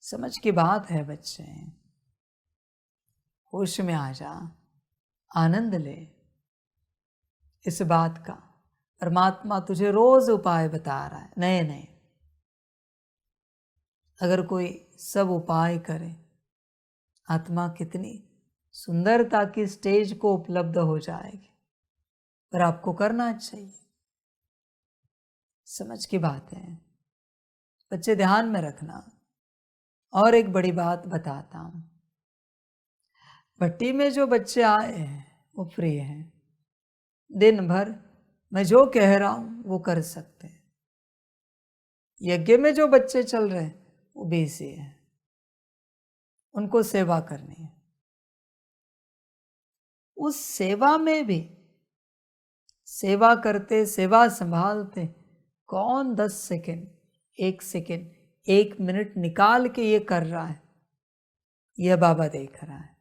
समझ की बात है बच्चे, होश में आ जा, आनंद ले इस बात का। परमात्मा तुझे रोज उपाय बता रहा है, नए नए। अगर कोई सब उपाय करे, आत्मा कितनी सुंदरता की स्टेज को उपलब्ध हो जाएगी, पर आपको करना चाहिए। समझ की बात है बच्चे, ध्यान में रखना। और एक बड़ी बात बताता हूं, भट्टी में जो बच्चे आए हैं वो फ्री हैं, दिन भर मैं जो कह रहा हूं वो कर सकते हैं। यज्ञ में जो बच्चे चल रहे हैं वो बिजी है, उनको सेवा करनी है। उस सेवा में भी, सेवा करते, सेवा संभालते, कौन 10 सेकेंड, 1 सेकेंड, 1 मिनट निकाल के ये कर रहा है, यह बाबा देख रहा है।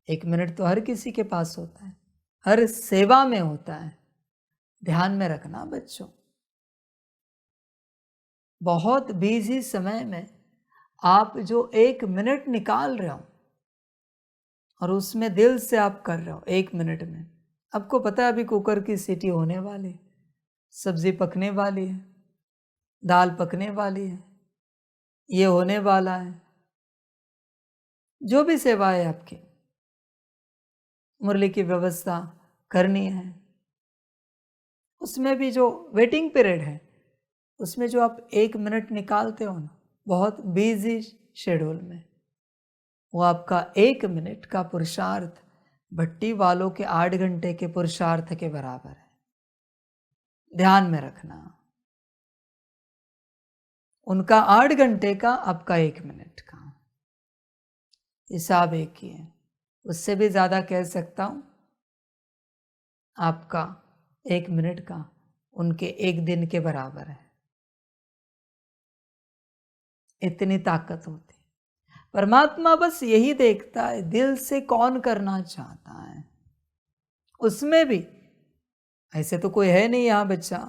1 मिनट तो हर किसी के पास होता है, हर सेवा में होता है। ध्यान में रखना बच्चों, बहुत बिजी समय में आप जो 1 मिनट निकाल रहे हो और उसमें दिल से आप कर रहे हो, 1 मिनट में आपको पता है अभी कुकर की सीटी होने वाली, सब्जी पकने वाली है, दाल पकने वाली है, ये होने वाला है, जो भी सेवा है आपकी, मुरली की व्यवस्था करनी है, उसमें भी जो वेटिंग पीरियड है उसमें जो आप 1 मिनट निकालते हो ना, बहुत बिजी शेड्यूल में, वो आपका 1 मिनट का पुरुषार्थ भट्टी वालों के 8 घंटे के पुरुषार्थ के बराबर है। ध्यान में रखना, उनका 8 घंटे का, आपका 1 मिनट का, हिसाब एक ही है। उससे भी ज्यादा कह सकता हूं, आपका 1 मिनट का उनके 1 दिन के बराबर है। इतनी ताकत होती है। परमात्मा बस यही देखता है दिल से कौन करना चाहता है। उसमें भी ऐसे तो कोई है नहीं यहाँ बच्चा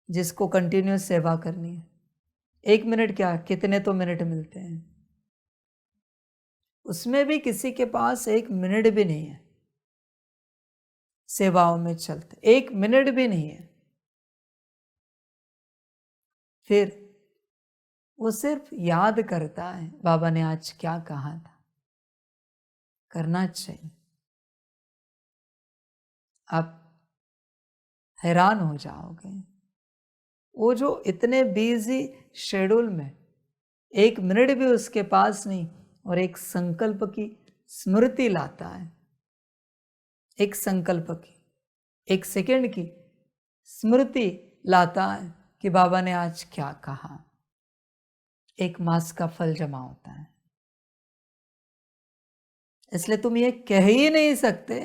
जिसको कंटिन्यूस सेवा करनी है। 1 मिनट क्या, कितने तो मिनट मिलते हैं, उसमें भी किसी के पास 1 मिनट भी नहीं है सेवाओं में चलते, 1 मिनट भी नहीं है। फिर वो सिर्फ याद करता है बाबा ने आज क्या कहा था, करना चाहिए। आप हैरान हो जाओगे, वो जो इतने बिजी शेड्यूल में 1 मिनट भी उसके पास नहीं और एक संकल्प की स्मृति लाता है, एक संकल्प की, 1 सेकंड की स्मृति लाता है कि बाबा ने आज क्या कहा। 1 मास का फल जमा होता है। इसलिए तुम ये कह ही नहीं सकते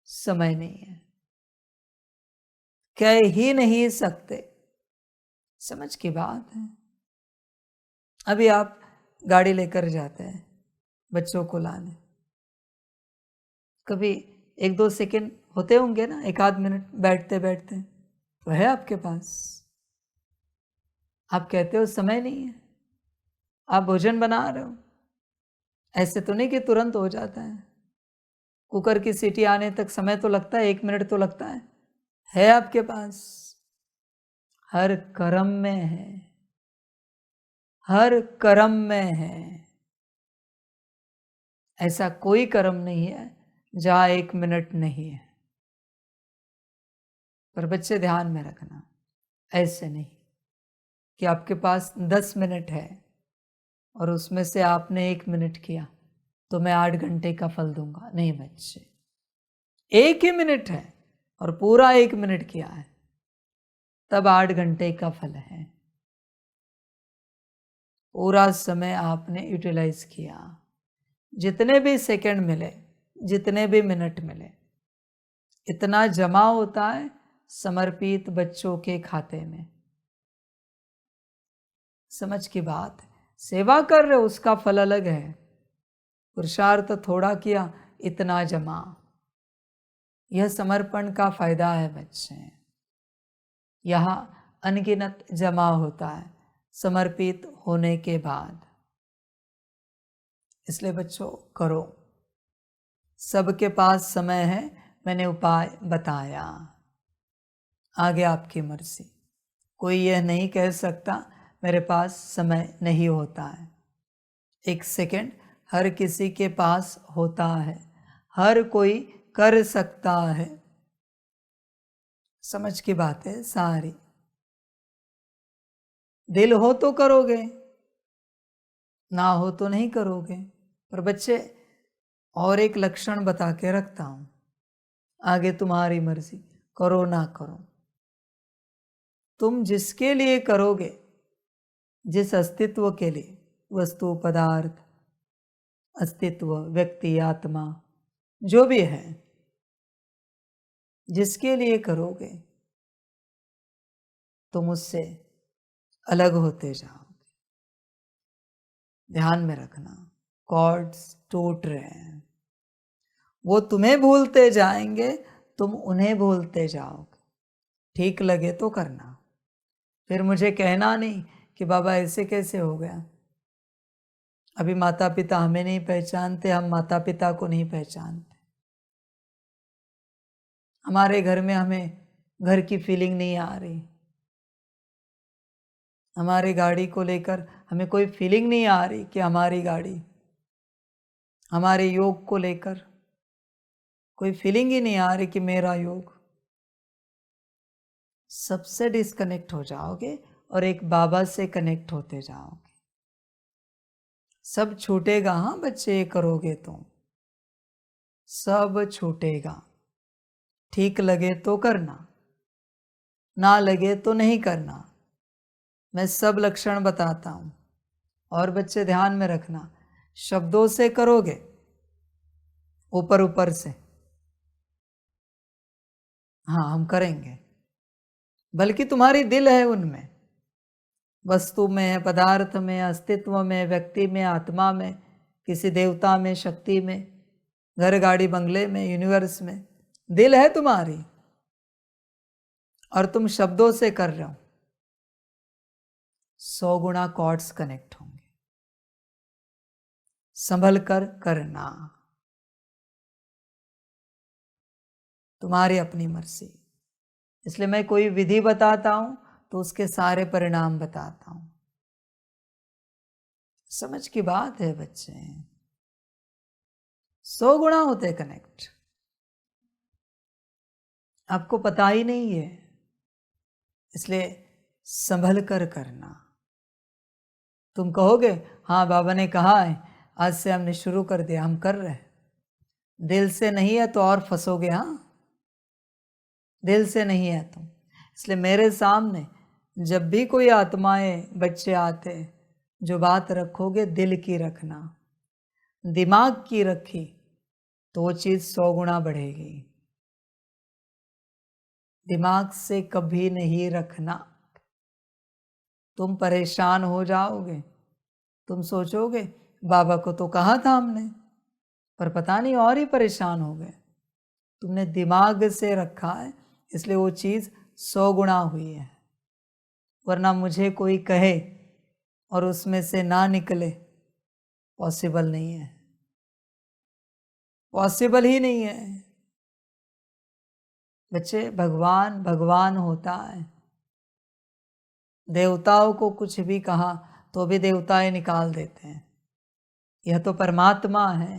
समय नहीं है, कह ही नहीं सकते। समझ की बात है। अभी आप गाड़ी लेकर जाते हैं बच्चों को लाने, कभी 1-2 सेकंड होते होंगे ना, 1 आध मिनट बैठते बैठते तो है आपके पास। आप कहते हो समय नहीं है, आप भोजन बना रहे हो, ऐसे तो नहीं कि तुरंत हो जाता है। कुकर की सीटी आने तक समय तो लगता है, 1 मिनट तो लगता है आपके पास। हर कर्म में है, हर कर्म में है। ऐसा कोई कर्म नहीं है जहां 1 मिनट नहीं है। पर बच्चे ध्यान में रखना, ऐसे नहीं कि आपके पास 10 मिनट है और उसमें से आपने 1 मिनट किया तो मैं 8 घंटे का फल दूंगा। नहीं बच्चे, 1 ही मिनट है और पूरा 1 मिनट किया है तब 8 घंटे का फल है। पूरा समय आपने यूटिलाइज किया, जितने भी सेकंड मिले, जितने भी मिनट मिले, इतना जमा होता है समर्पित बच्चों के खाते में। समझ की बात है। सेवा कर रहे हो उसका फल अलग है, पुरुषार्थ थोड़ा किया, इतना जमा। यह समर्पण का फायदा है बच्चे। यहाँ अनगिनत जमा होता है समर्पित होने के बाद। इसलिए बच्चों करो, सबके पास समय है, मैंने उपाय बताया, आगे आपकी मर्जी। कोई यह नहीं कह सकता मेरे पास समय नहीं होता है। 1 सेकंड हर किसी के पास होता है, हर कोई कर सकता है। समझ की बात है सारी। दिल हो तो करोगे, ना हो तो नहीं करोगे। पर बच्चे और एक लक्षण बता के रखता हूं, आगे तुम्हारी मर्जी, करो ना करो। तुम जिसके लिए करोगे, जिस अस्तित्व के लिए, वस्तु पदार्थ अस्तित्व, व्यक्ति, आत्मा, जो भी है, जिसके लिए करोगे तुम उससे अलग होते जाओगे। ध्यान में रखना, कॉर्ड्स टूट रहे हैं। वो तुम्हें भूलते जाएंगे, तुम उन्हें भूलते जाओगे। ठीक लगे तो करना, फिर मुझे कहना नहीं कि बाबा ऐसे कैसे हो गया। अभी माता पिता हमें नहीं पहचानते, हम माता पिता को नहीं पहचानते। हमारे घर में हमें घर की फीलिंग नहीं आ रही, हमारी गाड़ी को लेकर हमें कोई फीलिंग नहीं आ रही कि हमारी गाड़ी, हमारे योग को लेकर कोई फीलिंग ही नहीं आ रही कि मेरा योग। सबसे डिस्कनेक्ट हो जाओगे और एक बाबा से कनेक्ट होते जाओगे। सब छूटेगा। हाँ बच्चे, ये करोगे तो सब छूटेगा। ठीक लगे तो करना, ना लगे तो नहीं करना। मैं सब लक्षण बताता हूँ। और बच्चे ध्यान में रखना, शब्दों से करोगे, ऊपर ऊपर से हाँ हम करेंगे, बल्कि तुम्हारी दिल है उनमें, वस्तु में, पदार्थ में, अस्तित्व में, व्यक्ति में, आत्मा में, किसी देवता में, शक्ति में, घर गाड़ी बंगले में, यूनिवर्स में दिल है तुम्हारी, और तुम शब्दों से कर रहे हो। 100 गुना कॉर्ड्स कनेक्ट होंगे। संभल कर करना, तुम्हारी अपनी मर्जी। इसलिए मैं कोई विधि बताता हूं तो उसके सारे परिणाम बताता हूं। समझ की बात है बच्चे। 100 गुना होते कनेक्ट, आपको पता ही नहीं है। इसलिए संभल कर करना। तुम कहोगे हाँ बाबा ने कहा है, आज से हमने शुरू कर दिया, हम कर रहे हैं। दिल से नहीं है तो और फंसोगे। हाँ दिल से नहीं है तुम। इसलिए मेरे सामने जब भी कोई आत्माएं, बच्चे आते, जो बात रखोगे दिल की रखना, दिमाग की रखी तो वो चीज 100 गुना बढ़ेगी। दिमाग से कभी नहीं रखना, तुम परेशान हो जाओगे। तुम सोचोगे बाबा को तो कहा था हमने, पर पता नहीं और ही परेशान हो गए। तुमने दिमाग से रखा है, इसलिए वो चीज 100 गुना हुई है। वरना मुझे कोई कहे और उसमें से ना निकले, पॉसिबल नहीं है, पॉसिबल ही नहीं है। बच्चे भगवान भगवान होता है। देवताओं को कुछ भी कहा तो भी देवताएं निकाल देते हैं। यह तो परमात्मा है,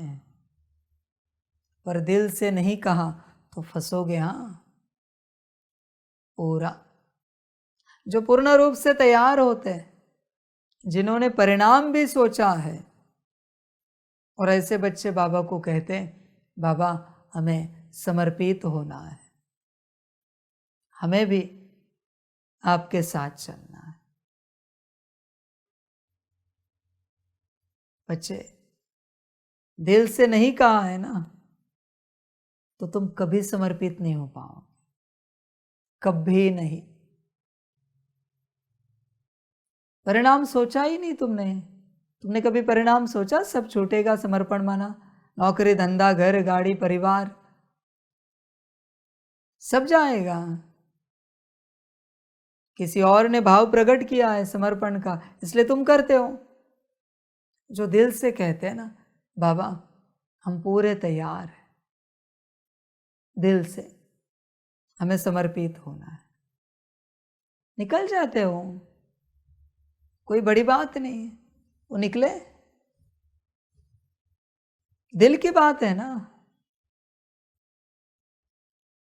पर दिल से नहीं कहा तो फंसोगे। हाँ पूरा, जो पूर्ण रूप से तैयार होते हैं, जिन्होंने परिणाम भी सोचा है, और ऐसे बच्चे बाबा को कहते हैं बाबा हमें समर्पित होना है, हमें भी आपके साथ चलना है। बच्चे दिल से नहीं कहा है ना, तो तुम कभी समर्पित नहीं हो पाओगे, कभी नहीं। परिणाम सोचा ही नहीं तुमने। तुमने कभी परिणाम सोचा? सब छूटेगा, समर्पण माना, नौकरी धंधा घर गाड़ी परिवार सब जाएगा। किसी और ने भाव प्रकट किया है समर्पण का, इसलिए तुम करते हो। जो दिल से कहते हैं ना बाबा हम पूरे तैयार हैं, दिल से हमें समर्पित होना है, निकल जाते हो। कोई बड़ी बात नहीं है, वो निकले, दिल की बात है ना।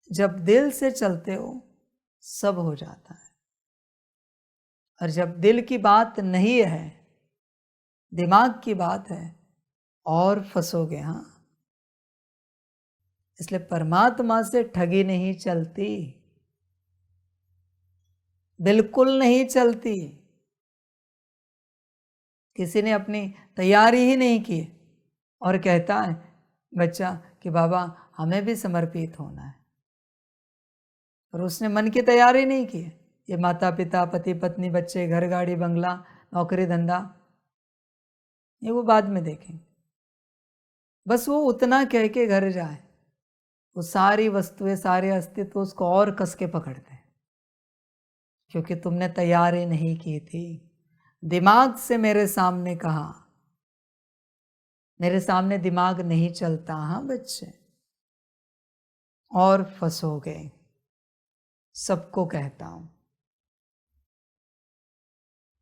जब दिल से चलते हो सब हो जाता है, और जब दिल की बात नहीं है, दिमाग की बात है, और फंसोगे। हाँ इसलिए परमात्मा से ठगी नहीं चलती, बिल्कुल नहीं चलती। किसी ने अपनी तैयारी ही नहीं की और कहता है बच्चा कि बाबा हमें भी समर्पित होना है, और उसने मन की तैयारी नहीं की। ये माता पिता, पति पत्नी, बच्चे, घर गाड़ी बंगला, नौकरी धंधा, ये वो बाद में देखेंगे। बस वो उतना कह के घर जाए, वो सारी वस्तुएं, सारे अस्तित्व उसको और कस के पकड़ते हैं, क्योंकि तुमने तैयारी नहीं की थी। दिमाग से मेरे सामने कहा, मेरे सामने दिमाग नहीं चलता। हाँ बच्चे, और फंसोगे। सबको कहता हूं।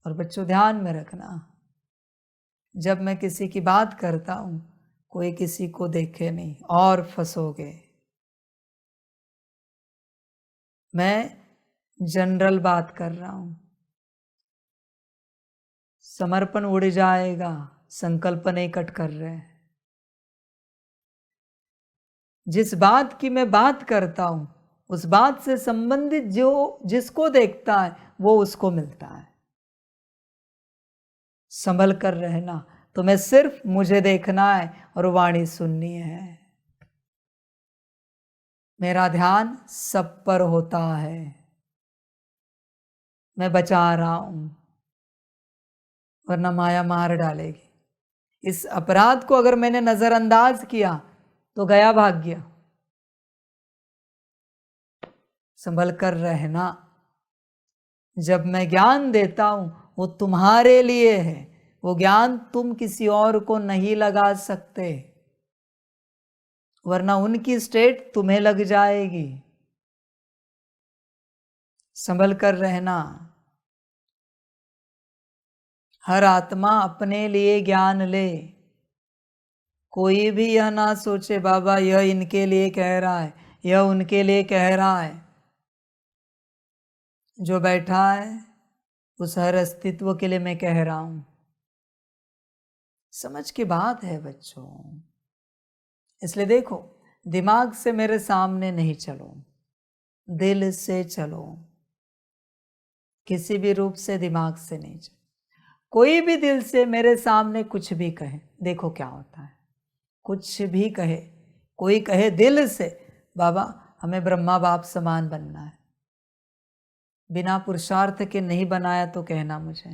और बच्चों ध्यान में रखना, जब मैं किसी की बात करता हूं, कोई किसी को देखे नहीं, और फंसोगे। मैं जनरल बात कर रहा हूं। समर्पण उड़ जाएगा, संकल्प नहीं कट कर रहे। जिस बात की मैं बात करता हूं, उस बात से संबंधित जो जिसको देखता है वो उसको मिलता है। संभल कर रहना, तुम्हें सिर्फ मुझे देखना है और वाणी सुननी है। मेरा ध्यान सब पर होता है। मैं बचा रहा हूं, वरना माया मार डालेगी। इस अपराध को अगर मैंने नजरअंदाज किया तो गया भाग्य। संभल कर रहना। जब मैं ज्ञान देता हूं वो तुम्हारे लिए है, वो ज्ञान तुम किसी और को नहीं लगा सकते, वरना उनकी स्टेट तुम्हें लग जाएगी। संभल कर रहना। हर आत्मा अपने लिए ज्ञान ले। कोई भी यह ना सोचे बाबा यह इनके लिए कह रहा है, यह उनके लिए कह रहा है। जो बैठा है उस हर अस्तित्व के लिए मैं कह रहा हूं। समझ की बात है बच्चों। इसलिए देखो, दिमाग से मेरे सामने नहीं चलो, दिल से चलो। किसी भी रूप से दिमाग से नहीं चलो। कोई भी दिल से मेरे सामने कुछ भी कहे, देखो क्या होता है। कुछ भी कहे, कोई कहे दिल से बाबा हमें ब्रह्मा बाप समान बनना है, बिना पुरुषार्थ के नहीं बनाया तो कहना मुझे।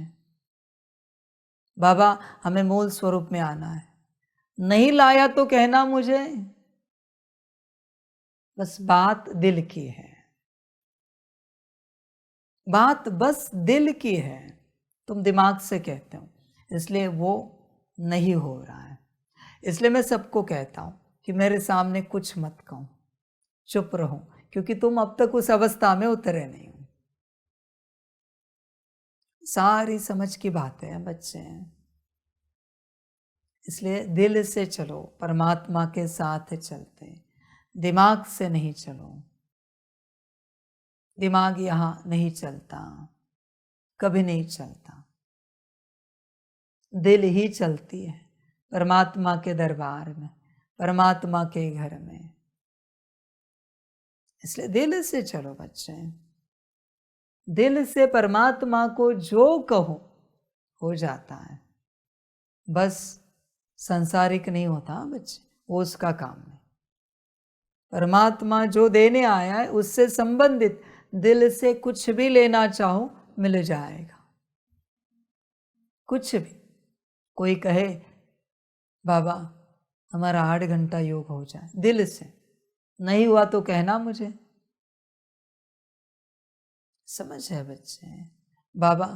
बाबा हमें मूल स्वरूप में आना है, नहीं लाया तो कहना मुझे। बस बात दिल की है, बात बस दिल की है। तुम दिमाग से कहते हो, इसलिए वो नहीं हो रहा है। इसलिए मैं सबको कहता हूं कि मेरे सामने कुछ मत कहो, चुप रहो, क्योंकि तुम अब तक उस अवस्था में उतरे नहीं हो। सारी समझ की बातें हैं बच्चे। इसलिए दिल से चलो, परमात्मा के साथ चलते, दिमाग से नहीं चलो। दिमाग यहां नहीं चलता, कभी नहीं चलता। दिल ही चलती है परमात्मा के दरबार में, परमात्मा के घर में। इसलिए दिल से चलो बच्चे। दिल से परमात्मा को जो कहो हो जाता है। बस संसारिक नहीं होता बच्चे, वो उसका काम नहीं। परमात्मा जो देने आया है उससे संबंधित दिल से कुछ भी लेना चाहो मिल जाएगा। कुछ भी। कोई कहे बाबा हमारा 8 घंटा योग हो जाए, दिल से। नहीं हुआ तो कहना मुझे। समझ है बच्चे। बाबा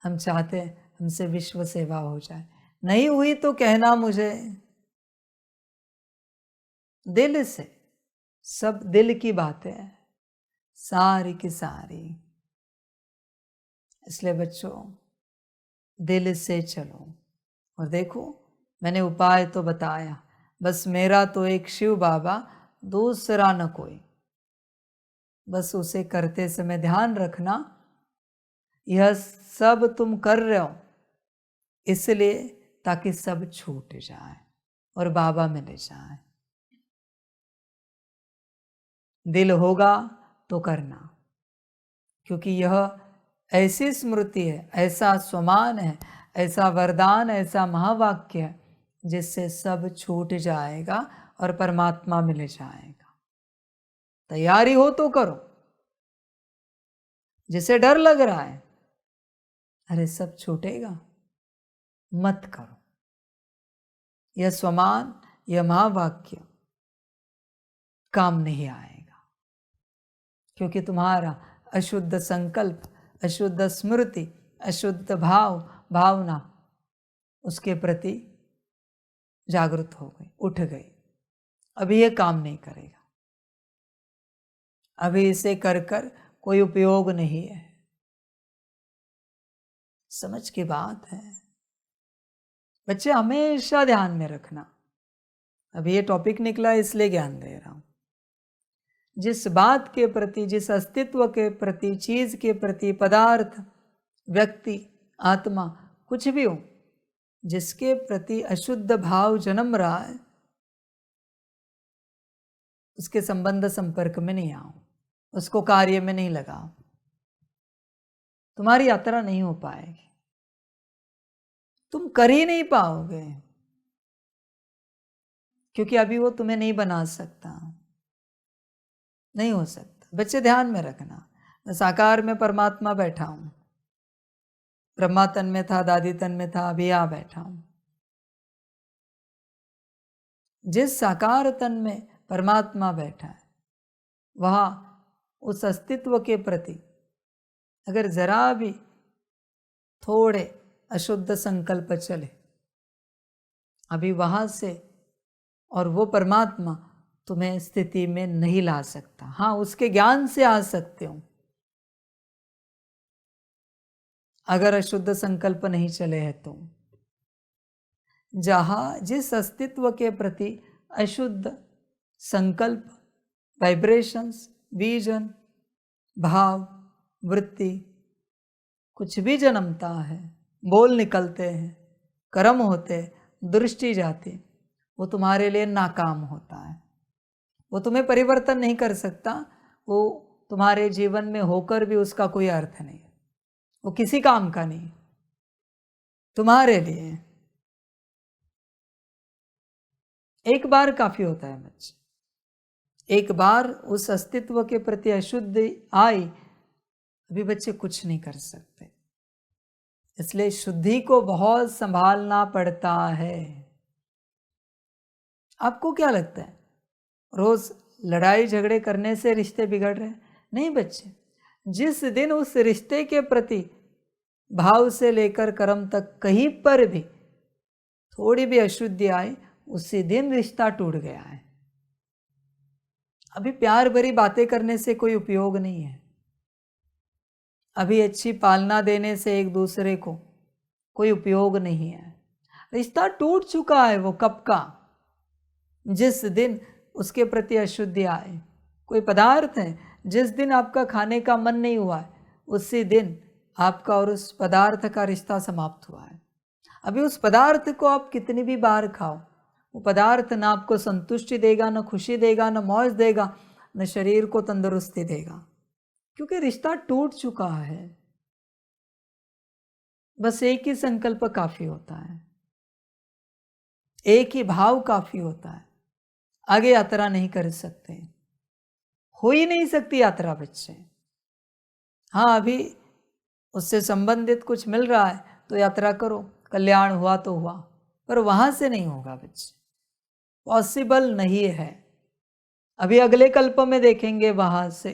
हम चाहते हैं हमसे विश्व सेवा हो जाए, नहीं हुई तो कहना मुझे। दिल से, सब दिल की बातें हैं, सारी की सारी। इसलिए बच्चों दिल से चलो। और देखो मैंने उपाय तो बताया, बस मेरा तो एक शिव बाबा, दूसरा न कोई। बस उसे करते समय ध्यान रखना, यह सब तुम कर रहे हो इसलिए ताकि सब छूट जाए और बाबा मिल जाए। दिल होगा तो करना, क्योंकि यह ऐसी स्मृति है, ऐसा स्वमान है, ऐसा वरदान, ऐसा महावाक्य है जिससे सब छूट जाएगा और परमात्मा मिल जाएगा। तैयारी हो तो करो। जिसे डर लग रहा है अरे सब छूटेगा, मत करो। यह स्वमान, यह महावाक्य काम नहीं आएगा, क्योंकि तुम्हारा अशुद्ध संकल्प, अशुद्ध स्मृति, अशुद्ध भाव, भावना उसके प्रति जागृत हो गई, उठ गई। अभी ये काम नहीं करेगा, अभी इसे कर कर कोई उपयोग नहीं है। समझ की बात है बच्चे, हमेशा ध्यान में रखना। अभी ये टॉपिक निकला इसलिए ज्ञान दे रहा हूं। जिस बात के प्रति, जिस अस्तित्व के प्रति, चीज के प्रति, पदार्थ, व्यक्ति, आत्मा, कुछ भी हो, जिसके प्रति अशुद्ध भाव जन्म रहा है, उसके संबंध संपर्क में नहीं आओ, उसको कार्य में नहीं लगाओ, तुम्हारी यात्रा नहीं हो पाएगी, तुम कर ही नहीं पाओगे, क्योंकि अभी वो तुम्हें नहीं बना सकता, नहीं हो सकता। बच्चे ध्यान में रखना, मैं साकार में परमात्मा बैठा हूं, ब्रह्मा तन में था, दादी तन में था, अभी आ बैठा हूं। जिस साकार तन में परमात्मा बैठा है, वहां उस अस्तित्व के प्रति अगर जरा भी थोड़े अशुद्ध संकल्प चले, अभी वहां से और वो परमात्मा तुम्हें स्थिति में नहीं ला सकता। हाँ, उसके ज्ञान से आ सकते हो, अगर अशुद्ध संकल्प नहीं चले हैं तो। जहां जिस अस्तित्व के प्रति अशुद्ध संकल्प, वाइब्रेशंस, विजन, भाव, वृत्ति कुछ भी जन्मता है, बोल निकलते हैं, कर्म होते, दृष्टि जाती, वो तुम्हारे लिए नाकाम होता है। वो तुम्हें परिवर्तन नहीं कर सकता, वो तुम्हारे जीवन में होकर भी उसका कोई अर्थ नहीं, वो किसी काम का नहीं तुम्हारे लिए। एक बार काफी होता है बच्चे, एक बार उस अस्तित्व के प्रति अशुद्धि आई, अभी बच्चे कुछ नहीं कर सकते। इसलिए शुद्धि को बहुत संभालना पड़ता है। आपको क्या लगता है रोज लड़ाई झगड़े करने से रिश्ते बिगड़ रहे हैं? नहीं बच्चे, जिस दिन उस रिश्ते के प्रति भाव से लेकर कर्म तक कहीं पर भी थोड़ी भी अशुद्धि आई, उसी दिन रिश्ता टूट गया है। अभी प्यार भरी बातें करने से कोई उपयोग नहीं है, अभी अच्छी पालना देने से एक दूसरे को कोई उपयोग नहीं है। रिश्ता टूट चुका है वो कब का, जिस दिन उसके प्रति अशुद्धि आए। कोई पदार्थ है, जिस दिन आपका खाने का मन नहीं हुआ है, उसी दिन आपका और उस पदार्थ का रिश्ता समाप्त हुआ है। अभी उस पदार्थ को आप कितनी भी बार खाओ, वो पदार्थ ना आपको संतुष्टि देगा, ना खुशी देगा, ना मौज देगा, न शरीर को तंदुरुस्ती देगा, क्योंकि रिश्ता टूट चुका है। बस एक ही संकल्प काफी होता है, एक ही भाव काफी होता है। आगे यात्रा नहीं कर सकते, हो ही नहीं सकती यात्रा बच्चे। हाँ, अभी उससे संबंधित कुछ मिल रहा है तो यात्रा करो, कल्याण हुआ तो हुआ, पर वहां से नहीं होगा बच्चे, पॉसिबल नहीं है। अभी अगले कल्प में देखेंगे वहां से,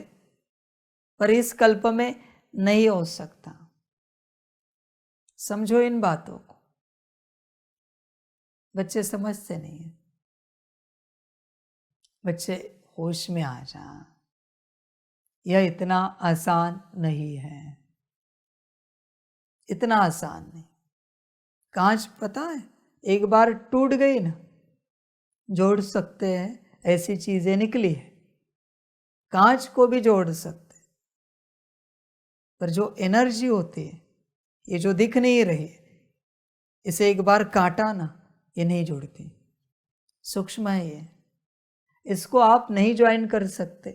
पर इस कल्प में नहीं हो सकता। समझो इन बातों को, बच्चे समझते नहीं है। बच्चे होश में आ जा, यह इतना आसान नहीं है, इतना आसान नहीं। कांच पता है एक बार टूट गई ना, जोड़ सकते हैं, ऐसी चीजें निकली है, कांच को भी जोड़ सकते, पर जो एनर्जी होती है, ये जो दिख नहीं रही, इसे एक बार काटा ना, ये नहीं जुड़ती, सूक्ष्म है ये, इसको आप नहीं ज्वाइन कर सकते।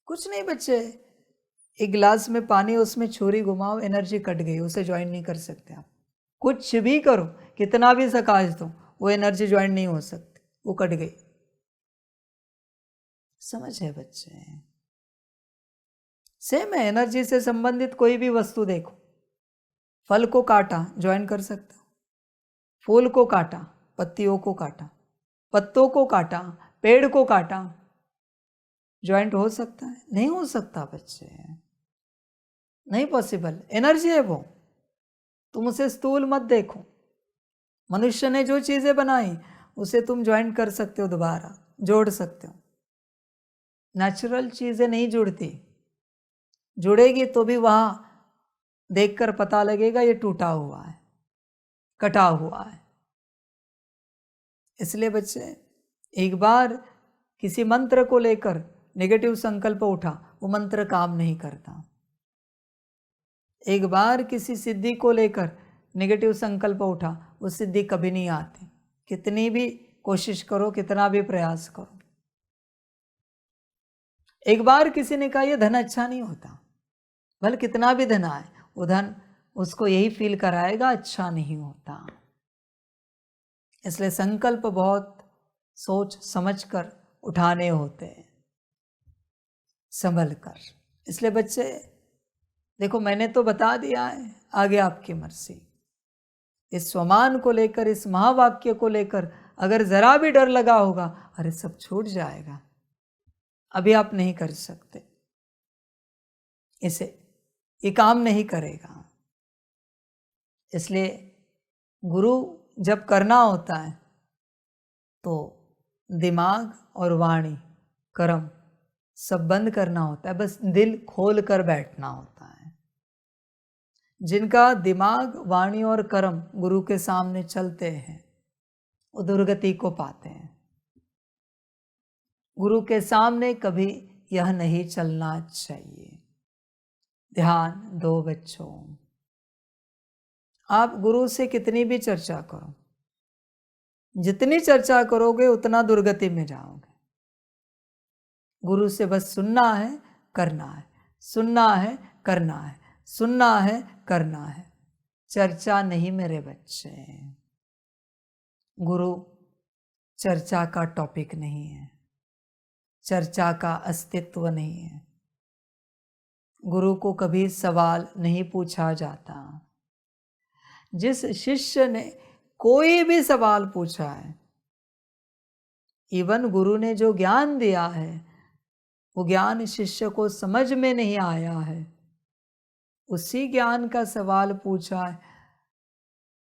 कुछ नहीं बच्चे, एक गिलास में पानी, उसमें छुरी घुमाओ, एनर्जी कट गई, उसे ज्वाइन नहीं कर सकते आप। कुछ भी करो, कितना भी सकाश दो, वो एनर्जी ज्वाइन नहीं हो सकती, वो कट गई। समझ है बच्चे? सेम है, एनर्जी से संबंधित कोई भी वस्तु देखो, फल को काटा ज्वाइन कर सकते हो, फूल को काटा पत्तियों को काटा, पत्तों को काटा, पेड़ को काटा, ज्वाइंट हो सकता है? नहीं हो सकता बच्चे, नहीं पॉसिबल। एनर्जी है वो, तुम उसे स्थूल मत देखो। मनुष्य ने जो चीजें बनाई उसे तुम ज्वाइंट कर सकते हो, दोबारा जोड़ सकते हो। नेचुरल चीजें नहीं जुड़ती, जुड़ेगी तो भी वहां देखकर पता लगेगा ये टूटा हुआ है, कटा हुआ है। इसलिए बच्चे, एक बार किसी मंत्र को लेकर नेगेटिव संकल्प उठा, वो मंत्र काम नहीं करता। एक बार किसी सिद्धि को लेकर नेगेटिव संकल्प उठा, वो सिद्धि कभी नहीं आती, कितनी भी कोशिश करो, कितना भी प्रयास करो। एक बार किसी ने कहा यह धन अच्छा नहीं होता, भले कितना भी धन आए, वो धन उसको यही फील कराएगा अच्छा नहीं होता। इसलिए संकल्प बहुत सोच समझ कर उठाने होते हैं, संभल कर। इसलिए बच्चे देखो, मैंने तो बता दिया है, आगे आपकी मर्जी। इस स्वमान को लेकर, इस महावाक्य को लेकर अगर जरा भी डर लगा होगा, अरे सब छूट जाएगा, अभी आप नहीं कर सकते, इसे ये काम नहीं करेगा। इसलिए गुरु जब करना होता है तो दिमाग और वाणी, कर्म सब बंद करना होता है, बस दिल खोल कर बैठना होता है। जिनका दिमाग, वाणी और कर्म गुरु के सामने चलते हैं, वो दुर्गति को पाते हैं। गुरु के सामने कभी यह नहीं चलना चाहिए। ध्यान दो बच्चों, आप गुरु से कितनी भी चर्चा करो, जितनी चर्चा करोगे उतना दुर्गति में जाओगे। गुरु से बस सुनना है, करना है, सुनना है, करना है, सुनना है, करना है। चर्चा नहीं मेरे बच्चे, गुरु चर्चा का टॉपिक नहीं है, चर्चा का अस्तित्व नहीं है। गुरु को कभी सवाल नहीं पूछा जाता। जिस शिष्य ने कोई भी सवाल पूछा है, इवन गुरु ने जो ज्ञान दिया है, वो ज्ञान शिष्य को समझ में नहीं आया है, उसी ज्ञान का सवाल पूछा है,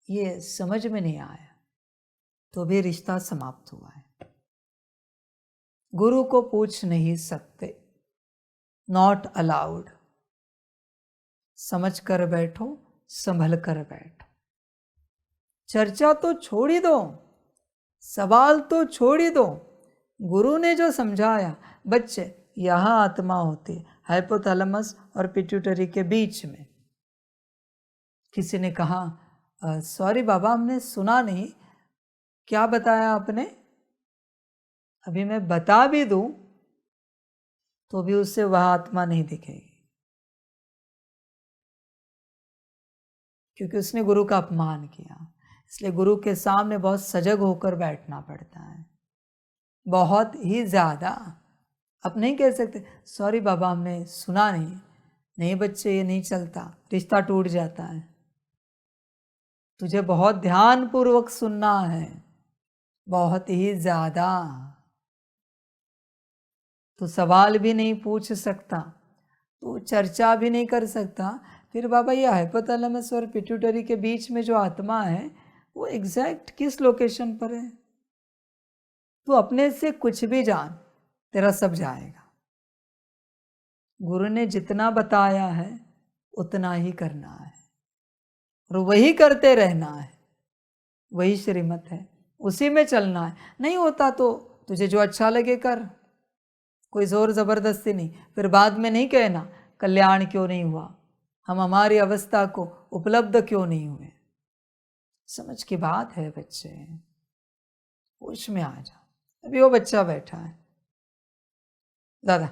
ये समझ में नहीं आया, तो भी रिश्ता समाप्त हुआ है। गुरु को पूछ नहीं सकते, नॉट अलाउड। समझ कर बैठो, संभल कर बैठो। चर्चा तो छोड़ ही दो, सवाल तो छोड़ ही दो। गुरु ने जो समझाया, बच्चे यहाँ आत्मा होती है हाइपोथैलेमस और पिट्यूटरी के बीच में। किसी ने कहा सॉरी बाबा, हमने सुना नहीं, क्या बताया आपने? अभी मैं बता भी दूं तो भी उससे वह आत्मा नहीं दिखेगी, क्योंकि उसने गुरु का अपमान किया। इसलिए गुरु के सामने बहुत सजग होकर बैठना पड़ता है, बहुत ही ज़्यादा। आप नहीं कह सकते सॉरी बाबा हमने सुना नहीं। नहीं बच्चे, ये नहीं चलता, रिश्ता टूट जाता है। तुझे बहुत ध्यान पूर्वक सुनना है, बहुत ही ज़्यादा। तो सवाल भी नहीं पूछ सकता, तो चर्चा भी नहीं कर सकता। फिर बाबा ये हाइपोथैलेमस और पिट्यूटरी के बीच में जो आत्मा है, वो एग्जैक्ट किस लोकेशन पर है? तू अपने से कुछ भी जान, तेरा सब जाएगा। गुरु ने जितना बताया है उतना ही करना है, और वही करते रहना है, वही श्रीमत है, उसी में चलना है। नहीं होता तो तुझे जो अच्छा लगे कर, कोई जोर जबरदस्ती नहीं। फिर बाद में नहीं कहना कल्याण क्यों नहीं हुआ, हम हमारी अवस्था को उपलब्ध क्यों नहीं हुए। समझ की बात है बच्चे, होश में आ जा। अभी वो बच्चा बैठा है, दादा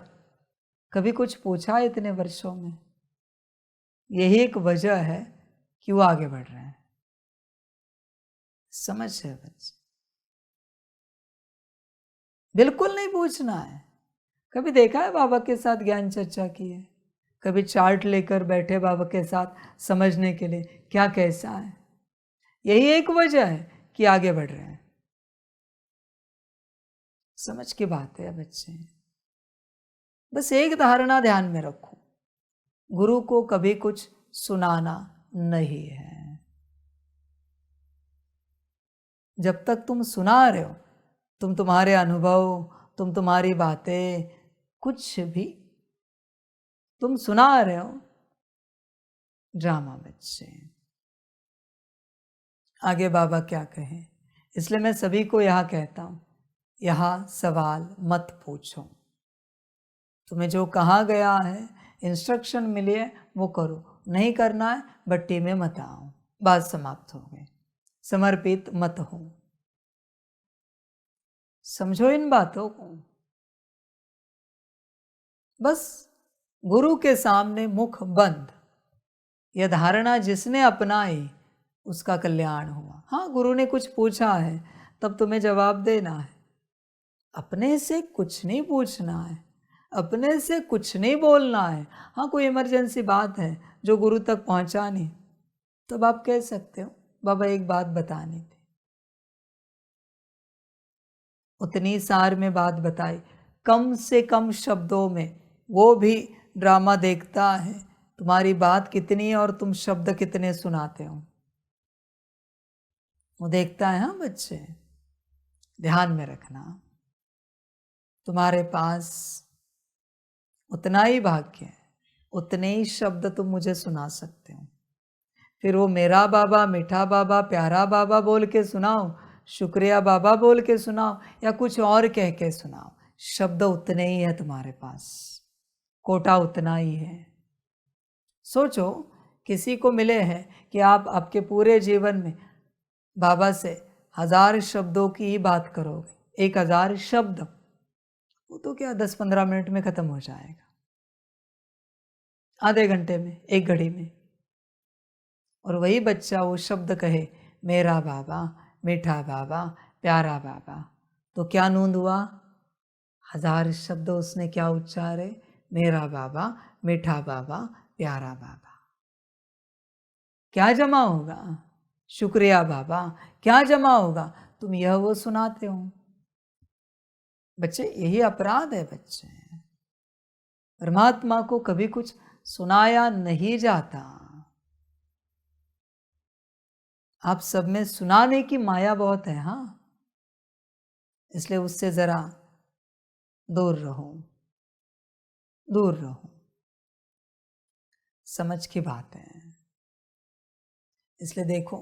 कभी कुछ पूछा है इतने वर्षों में? यही एक वजह है कि वो आगे बढ़ रहे हैं। समझ है बच्चे, बिल्कुल नहीं पूछना है। कभी देखा है बाबा के साथ ज्ञान चर्चा की है? कभी चार्ट लेकर बैठे बाबा के साथ समझने के लिए क्या कैसा है? यही एक वजह है कि आगे बढ़ रहे हैं। समझ की बात है बच्चे। बस एक धारणा ध्यान में रखो, गुरु को कभी कुछ सुनाना नहीं है। जब तक तुम सुना रहे हो, तुम तुम्हारे अनुभव, तुम तुम्हारी बातें, कुछ भी तुम सुना रहे हो, ड्रामा बच्चे। आगे बाबा क्या कहें, इसलिए मैं सभी को यहाँ कहता हूँ, यहाँ सवाल मत पूछो। तुम्हें जो कहा गया है, इंस्ट्रक्शन मिली है, वो करो। नहीं करना है, भट्टी में मत आओ। बात समाप्त हो गई। समर्पित मत हो। समझो इन बातों को। बस गुरु के सामने मुख बंद, यह धारणा जिसने अपनाई उसका कल्याण हुआ। हाँ, गुरु ने कुछ पूछा है, तब तुम्हें जवाब देना है। अपने से कुछ नहीं पूछना है, अपने से कुछ नहीं बोलना है। हाँ, कोई इमरजेंसी बात है जो गुरु तक पहुंचा नहीं, तब आप कह सकते हो बाबा एक बात बतानी थी। उतनी सार में बात बताई, कम से कम शब्दों में। वो भी ड्रामा देखता है तुम्हारी बात कितनी है और तुम शब्द कितने सुनाते हो, वो देखता है। हाँ बच्चे, ध्यान में रखना, तुम्हारे पास उतना ही भाग्य है, उतने ही शब्द तुम मुझे सुना सकते हो। फिर वो मेरा बाबा, मीठा बाबा, प्यारा बाबा बोल के सुनाओ, शुक्रिया बाबा बोल के सुनाओ, या कुछ और कह के सुनाओ, शब्द उतने ही है तुम्हारे पास, कोटा उतना ही है। सोचो, किसी को मिले हैं कि आप आपके पूरे जीवन में बाबा से 1000 शब्दों की ही बात करोगे, 1000 शब्द, वो तो क्या 10-15 मिनट में खत्म हो जाएगा, आधे घंटे में, एक घड़ी में। और वही बच्चा वो शब्द कहे, मेरा बाबा, मीठा बाबा, प्यारा बाबा, तो क्या नूंद हुआ? 1000 शब्द उसने क्या उच्चारे? मेरा बाबा, मीठा बाबा, प्यारा बाबा। क्या जमा होगा? शुक्रिया बाबा। क्या जमा होगा? तुम यह वो सुनाते हो। बच्चे, यही अपराध है बच्चे। परमात्मा को कभी कुछ सुनाया नहीं जाता। आप सब में सुनाने की माया बहुत है। हाँ, इसलिए उससे जरा दूर रहो, दूर रहो। समझ की बात है। इसलिए देखो,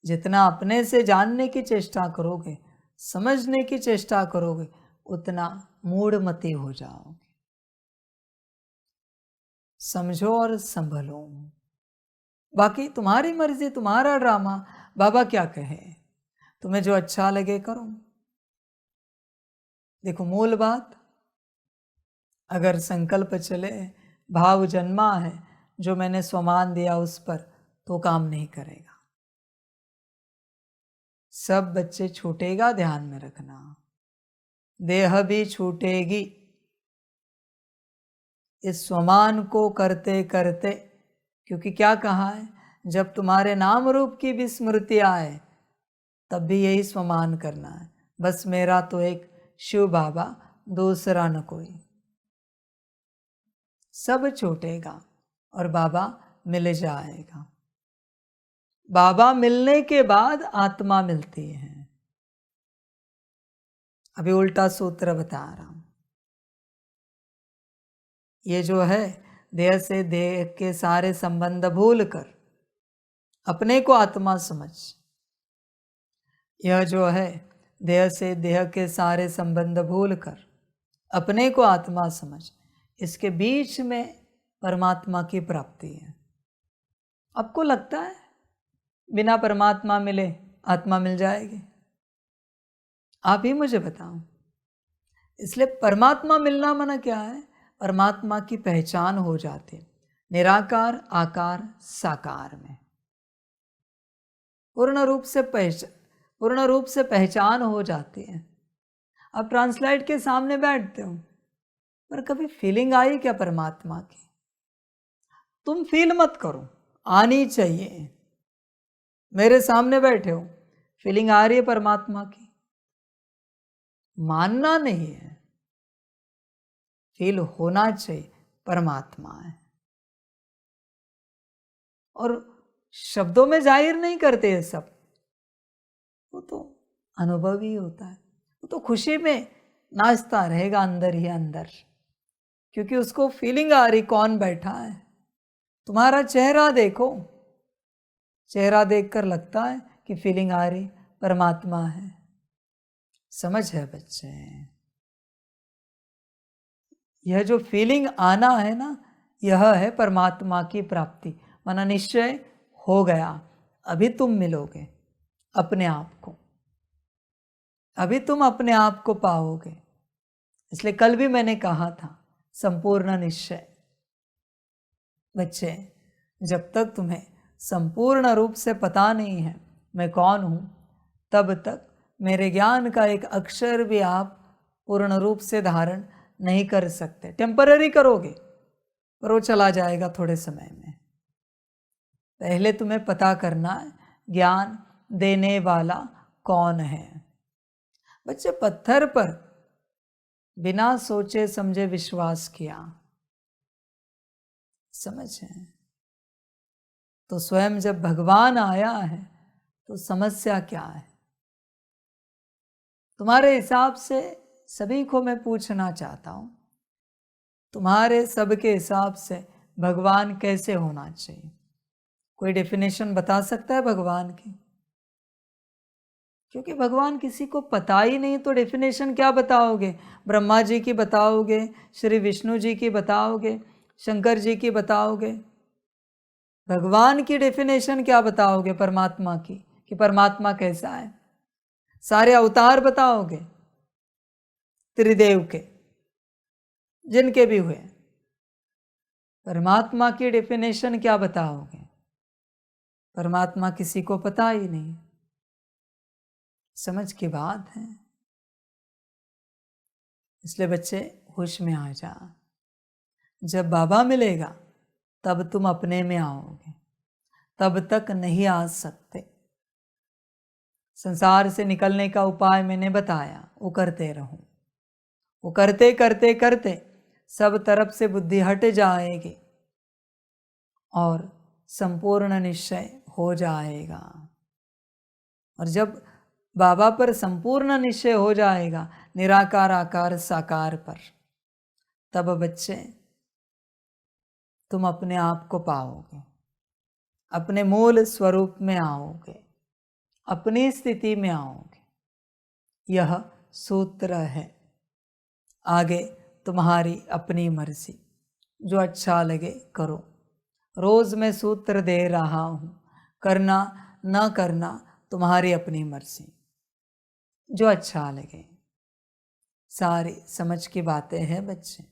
जितना अपने से जानने की चेष्टा करोगे, समझने की चेष्टा करोगे, उतना मूढ़मती हो जाओगे। समझो और संभलो। बाकी तुम्हारी मर्जी, तुम्हारा ड्रामा। बाबा क्या कहे, तुम्हें जो अच्छा लगे करो। देखो, मूल बात, अगर संकल्प चले, भाव जन्मा है, जो मैंने स्वमान दिया उस पर, तो काम नहीं करेगा। सब बच्चे छूटेगा, ध्यान में रखना। देह भी छूटेगी इस स्वमान को करते करते। क्योंकि क्या कहा है, जब तुम्हारे नाम रूप की भी स्मृति आए, तब भी यही स्वमान करना है, बस मेरा तो एक शिव बाबा, दूसरा न कोई। सब छूटेगा और बाबा मिल जाएगा। बाबा मिलने के बाद आत्मा मिलती है। अभी उल्टा सूत्र बता रहा हूं। ये जो है, देह से देह के सारे संबंध भूल कर अपने को आत्मा समझ, यह जो है, देह से देह के सारे संबंध भूल कर अपने को आत्मा समझ, इसके बीच में परमात्मा की प्राप्ति है। आपको लगता है बिना परमात्मा मिले आत्मा मिल जाएगी? आप ही मुझे बताओ। इसलिए परमात्मा मिलना माना क्या है? परमात्मा की पहचान हो जाती, निराकार आकार साकार में पूर्ण रूप से पहचान हो जाती है। अब ट्रांसलाइट के सामने बैठते हो, पर कभी फीलिंग आई क्या परमात्मा की? तुम फील मत करो, आनी चाहिए। मेरे सामने बैठे हो, फीलिंग आ रही है परमात्मा की? मानना नहीं है, फील होना चाहिए परमात्मा है। और शब्दों में जाहिर नहीं करते ये सब, वो तो अनुभव ही होता है। वो तो खुशी में नाचता रहेगा अंदर ही अंदर, क्योंकि उसको फीलिंग आ रही कौन बैठा है। तुम्हारा चेहरा देखो, चेहरा देखकर लगता है कि फीलिंग आ रही परमात्मा है। समझ है बच्चे? यह जो फीलिंग आना है ना, यह है परमात्मा की प्राप्ति। माना निश्चय हो गया, अभी तुम मिलोगे अपने आप को, अभी तुम अपने आप को पाओगे। इसलिए कल भी मैंने कहा था संपूर्ण निश्चय। बच्चे, जब तक तुम्हें संपूर्ण रूप से पता नहीं है मैं कौन हूँ, तब तक मेरे ज्ञान का एक अक्षर भी आप पूर्ण रूप से धारण नहीं कर सकते। टेम्पररी करोगे, पर वो चला जाएगा थोड़े समय में। पहले तुम्हें पता करना है ज्ञान देने वाला कौन है। बच्चे, पत्थर पर बिना सोचे समझे विश्वास किया, समझे? तो स्वयं जब भगवान आया है तो समस्या क्या है? तुम्हारे हिसाब से सभी को मैं पूछना चाहता हूं, तुम्हारे सबके हिसाब से भगवान कैसे होना चाहिए? कोई डेफिनेशन बता सकता है भगवान की? क्योंकि भगवान किसी को पता ही नहीं, तो डेफिनेशन क्या बताओगे? ब्रह्मा जी की बताओगे, श्री विष्णु जी की बताओगे, शंकर जी की बताओगे? भगवान की डेफिनेशन क्या बताओगे परमात्मा की, कि परमात्मा कैसा है? सारे अवतार बताओगे त्रिदेव के, जिनके भी हुए। परमात्मा की डेफिनेशन क्या बताओगे? परमात्मा किसी को पता ही नहीं। समझ की बात है। इसलिए बच्चे होश में आ जा। जब बाबा मिलेगा तब तुम अपने में आओगे, तब तक नहीं आ सकते। संसार से निकलने का उपाय मैंने बताया, वो करते रहो। वो करते करते करते सब तरफ से बुद्धि हट जाएगी और संपूर्ण निश्चय हो जाएगा। और जब बाबा पर संपूर्ण निश्चय हो जाएगा, निराकार आकार साकार पर, तब बच्चे तुम अपने आप को पाओगे, अपने मूल स्वरूप में आओगे, अपनी स्थिति में आओगे। यह सूत्र है। आगे तुम्हारी अपनी मर्जी, जो अच्छा लगे करो। रोज मैं सूत्र दे रहा हूँ, करना न करना तुम्हारी अपनी मर्जी, जो अच्छा लगे। सारी समझ की बातें हैं बच्चे।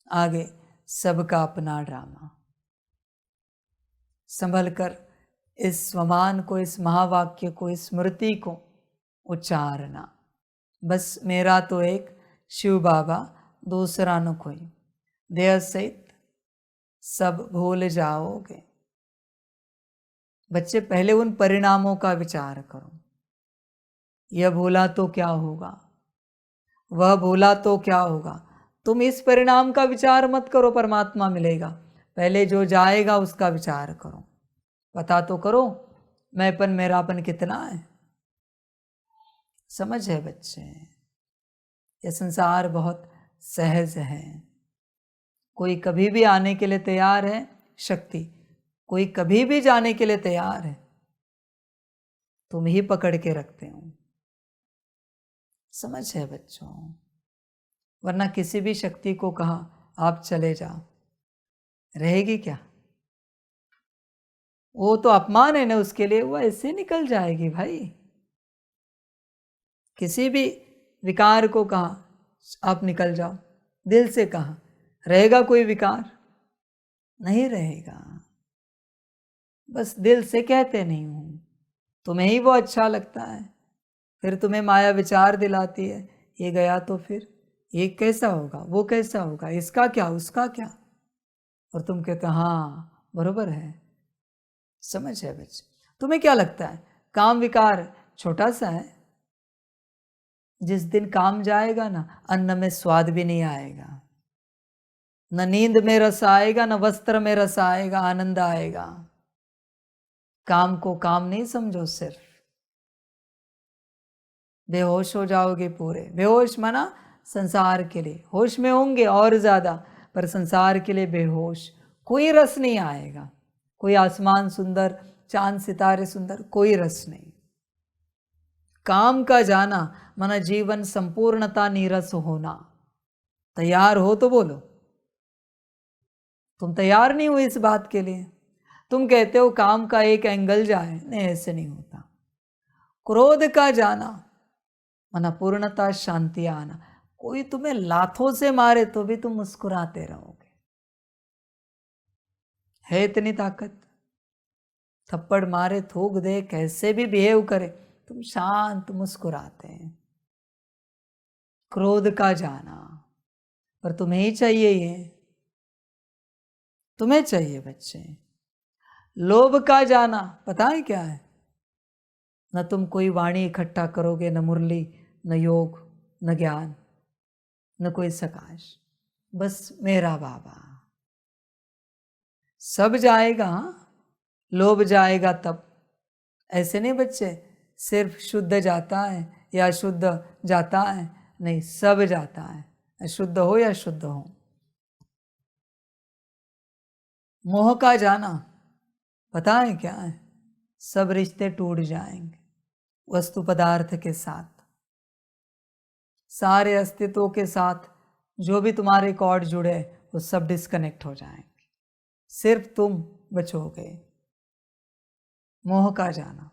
आगे सबका अपना ड्रामा। संभल कर इस स्वमान को, इस महावाक्य को, इस स्मृति को उच्चारना। बस मेरा तो एक शिव बाबा, दूसरा न कोई। देह सहित सब भूल जाओगे। बच्चे, पहले उन परिणामों का विचार करो। यह भूला तो क्या होगा, वह भूला तो क्या होगा। तुम इस परिणाम का विचार मत करो, परमात्मा मिलेगा। पहले जो जाएगा उसका विचार करो। पता तो करो मैंपन मेरापन कितना है। समझ है बच्चे? यह संसार बहुत सहज है। कोई कभी भी आने के लिए तैयार है शक्ति, कोई कभी भी जाने के लिए तैयार है। तुम ही पकड़ के रखते हो। समझ है बच्चों? वरना किसी भी शक्ति को कहा आप चले जाओ, रहेगी क्या? वो तो अपमान है ना उसके लिए, वो ऐसे निकल जाएगी भाई। किसी भी विकार को कहा आप निकल जाओ, दिल से कहा, रहेगा कोई विकार? नहीं रहेगा। बस दिल से कहते नहीं हूं, तुम्हें ही वो अच्छा लगता है, फिर तुम्हें माया विचार दिलाती है, ये गया तो फिर ये कैसा होगा, वो कैसा होगा, इसका क्या, उसका क्या, और तुम कहते हाँ बरोबर है। समझ है बच्चे? तुम्हें क्या लगता है काम विकार छोटा सा है? जिस दिन काम जाएगा ना, अन्न में स्वाद भी नहीं आएगा, न नींद में रस आएगा, न वस्त्र में रस आएगा, आनंद आएगा। काम को काम नहीं समझो, सिर्फ बेहोश हो जाओगे पूरे। बेहोश माना संसार के लिए, होश में होंगे और ज्यादा, पर संसार के लिए बेहोश। कोई रस नहीं आएगा, कोई आसमान सुंदर, चांद सितारे सुंदर, कोई रस नहीं। काम का जाना माना जीवन संपूर्णता नीरस होना। तैयार हो तो बोलो। तुम तैयार नहीं हो इस बात के लिए। तुम कहते हो काम का एक एंगल जाए, नहीं, ऐसे नहीं होता। क्रोध का जाना माना पूर्णता, शांति आना। कोई तुम्हें लाथों से मारे तो भी तुम मुस्कुराते रहोगे। है इतनी ताकत। थप्पड़ मारे, थूक दे, कैसे भी बिहेव करे, तुम शांत मुस्कुराते हैं। क्रोध का जाना, पर तुम्हें ही चाहिए ये, तुम्हें चाहिए बच्चे। लोभ का जाना, पता है क्या है? न तुम कोई वाणी इकट्ठा करोगे, न मुरली, न योग, न ज्ञान, न कोई सकाश, बस मेरा बाबा। सब जाएगा, लोभ जाएगा तब। ऐसे नहीं बच्चे, सिर्फ शुद्ध जाता है या शुद्ध जाता है, नहीं, सब जाता है, अशुद्ध हो या शुद्ध हो। मोह का जाना, पता है क्या है? सब रिश्ते टूट जाएंगे वस्तु पदार्थ के साथ, सारे अस्तित्वों के साथ जो भी तुम्हारे कॉर्ड जुड़े वो सब डिस्कनेक्ट हो जाएंगे, सिर्फ तुम बचोगे। मोह का जाना,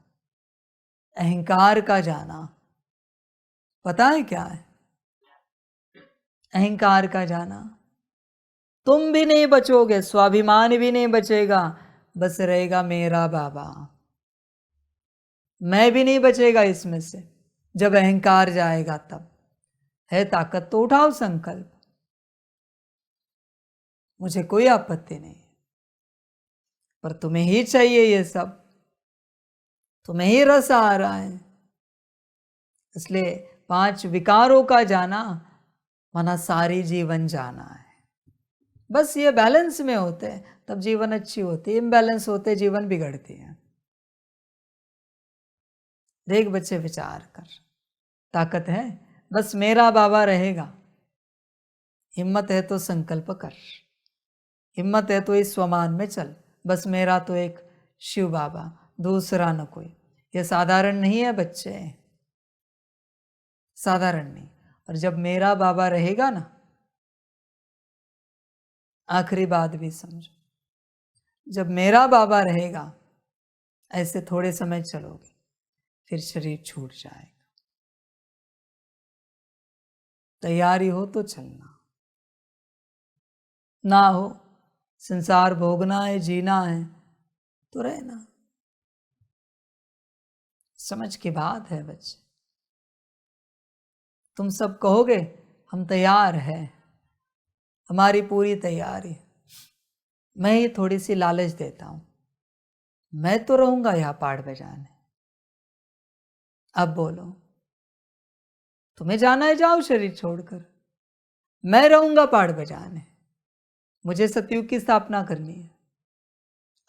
अहंकार का जाना, पता है क्या है? अहंकार का जाना, तुम भी नहीं बचोगे, स्वाभिमान भी नहीं बचेगा, बस रहेगा मेरा बाबा। मैं भी नहीं बचेगा इसमें से। जब अहंकार जाएगा तब है ताकत तो उठाओ संकल्प, मुझे कोई आपत्ति नहीं, पर तुम्हें ही चाहिए ये सब, तुम्हें ही रस आ रहा है। इसलिए 5 विकारों का जाना माना सारी जीवन जाना है। बस ये बैलेंस में होते हैं तब जीवन अच्छी होती है, इम्बैलेंस होते जीवन बिगड़ती है। देख बच्चे, विचार कर, ताकत है, बस मेरा बाबा रहेगा। हिम्मत है तो संकल्प कर, हिम्मत है तो इस स्वमान में चल, बस मेरा तो एक शिव बाबा, दूसरा न कोई। ये साधारण नहीं है बच्चे, साधारण नहीं। और जब मेरा बाबा रहेगा ना, आखिरी बात भी समझो, जब मेरा बाबा रहेगा, ऐसे थोड़े समय चलोगे, फिर शरीर छूट जाएगा। तैयारी हो तो चलना, ना हो, संसार भोगना है, जीना है तो रहना। समझ की बात है बच्चे। तुम सब कहोगे हम तैयार हैं, हमारी पूरी तैयारी। मैं ही थोड़ी सी लालच देता हूं, मैं तो रहूंगा यहां पाठ बजाने। अब बोलो, तुम्हें जाना है जाओ शरीर छोड़कर, मैं रहूंगा पाठ बजाने, मुझे सतयुग की स्थापना करनी है।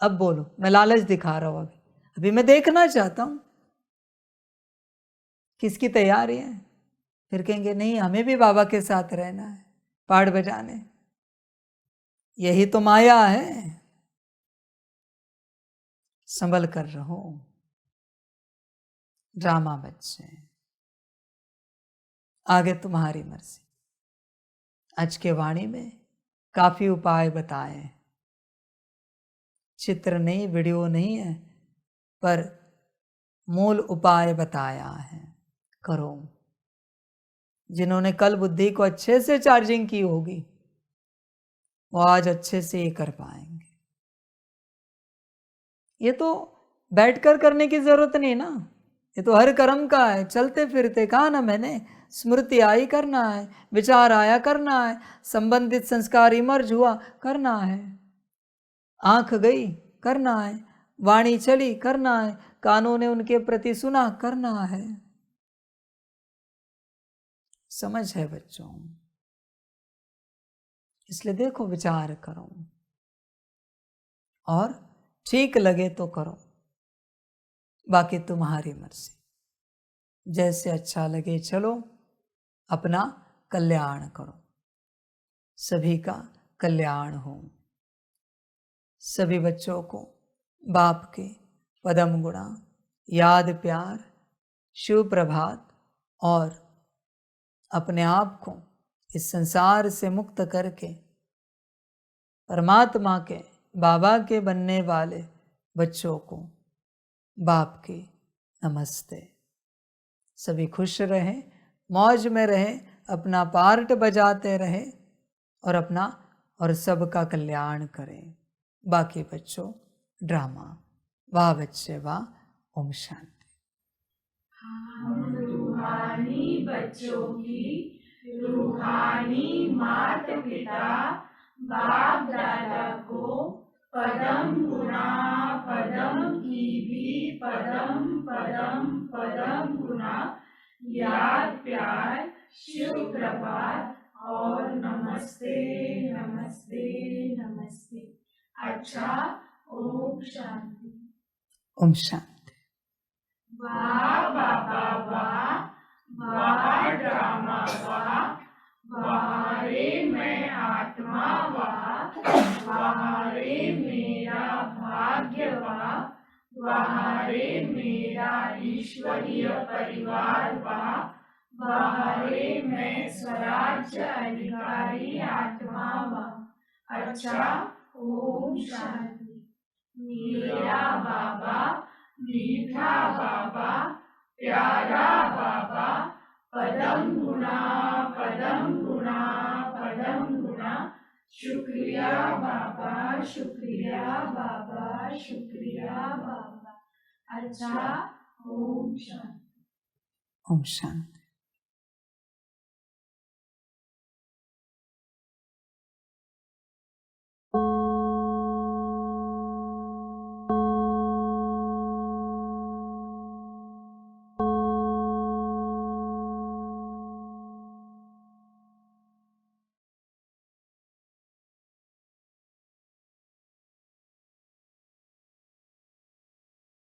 अब बोलो, मैं लालच दिखा रहा हूं, अभी मैं देखना चाहता हूं किसकी तैयारी है। फिर कहेंगे नहीं, हमें भी बाबा के साथ रहना है, पाठ बजाने। यही तो माया है, संभल कर रहो। ड्रामा बच्चे, आगे तुम्हारी मर्जी। आज के वाणी में काफी उपाय बताए, चित्र नहीं, वीडियो नहीं है, पर मूल उपाय बताया है, करो। जिन्होंने कल बुद्धि को अच्छे से चार्जिंग की होगी वो आज अच्छे से ये कर पाएंगे। ये तो बैठकर करने की जरूरत नहीं ना, ये तो हर कर्म का है। चलते फिरते, कहा ना मैंने, स्मृति आई करना है, विचार आया करना है, संबंधित संस्कार इमर्ज हुआ करना है, आंख गई करना है, वाणी चली करना है, कानों ने उनके प्रति सुना करना है। समझ है बच्चों, इसलिए देखो, विचार करो और ठीक लगे तो करो, बाकी तुम्हारी मर्जी, जैसे अच्छा लगे चलो, अपना कल्याण करो, सभी का कल्याण हो। सभी बच्चों को बाप के पदम गुणा, याद प्यार, शुभ प्रभात और अपने आप को इस संसार से मुक्त करके परमात्मा के, बाबा के बनने वाले बच्चों को बाप की नमस्ते। सभी खुश रहें, मौज में रहें, अपना पार्ट बजाते रहें और अपना और सबका कल्याण करें। बाकी बच्चों ड्रामा। वाह बच्चे वाह। ओम शांति। हम रूहानी बच्चों की रूहानी माता पिता बाप दादा को पदम गुणा पदम की भी पदम पदम पदम गुणा याद प्यार शुभ प्रभात और नमस्ते नमस्ते नमस्ते। अच्छा, ओम शांति। ओम शांति। वाह बाबा वाह, वाह ड्रामा वाह, वाह रे मैं आत्मा वाह, वाह रे मेरा भाग्य वाह, वाह रे मेरा ईश्वरीय परिवार वाह, वाह रे मैं स्वराज्य अधिकारी आत्मा वाह। अच्छा, ओम शांति। मेरा बाबा मीठा बाबा, प्यारा बाबा, पदम गुणा पदम गुणा पदम गुणा। शुक्रिया बाबा, शुक्रिया बाबा, शुक्रिया बाबा। अच्छा, ओम शांति। ओम शांति।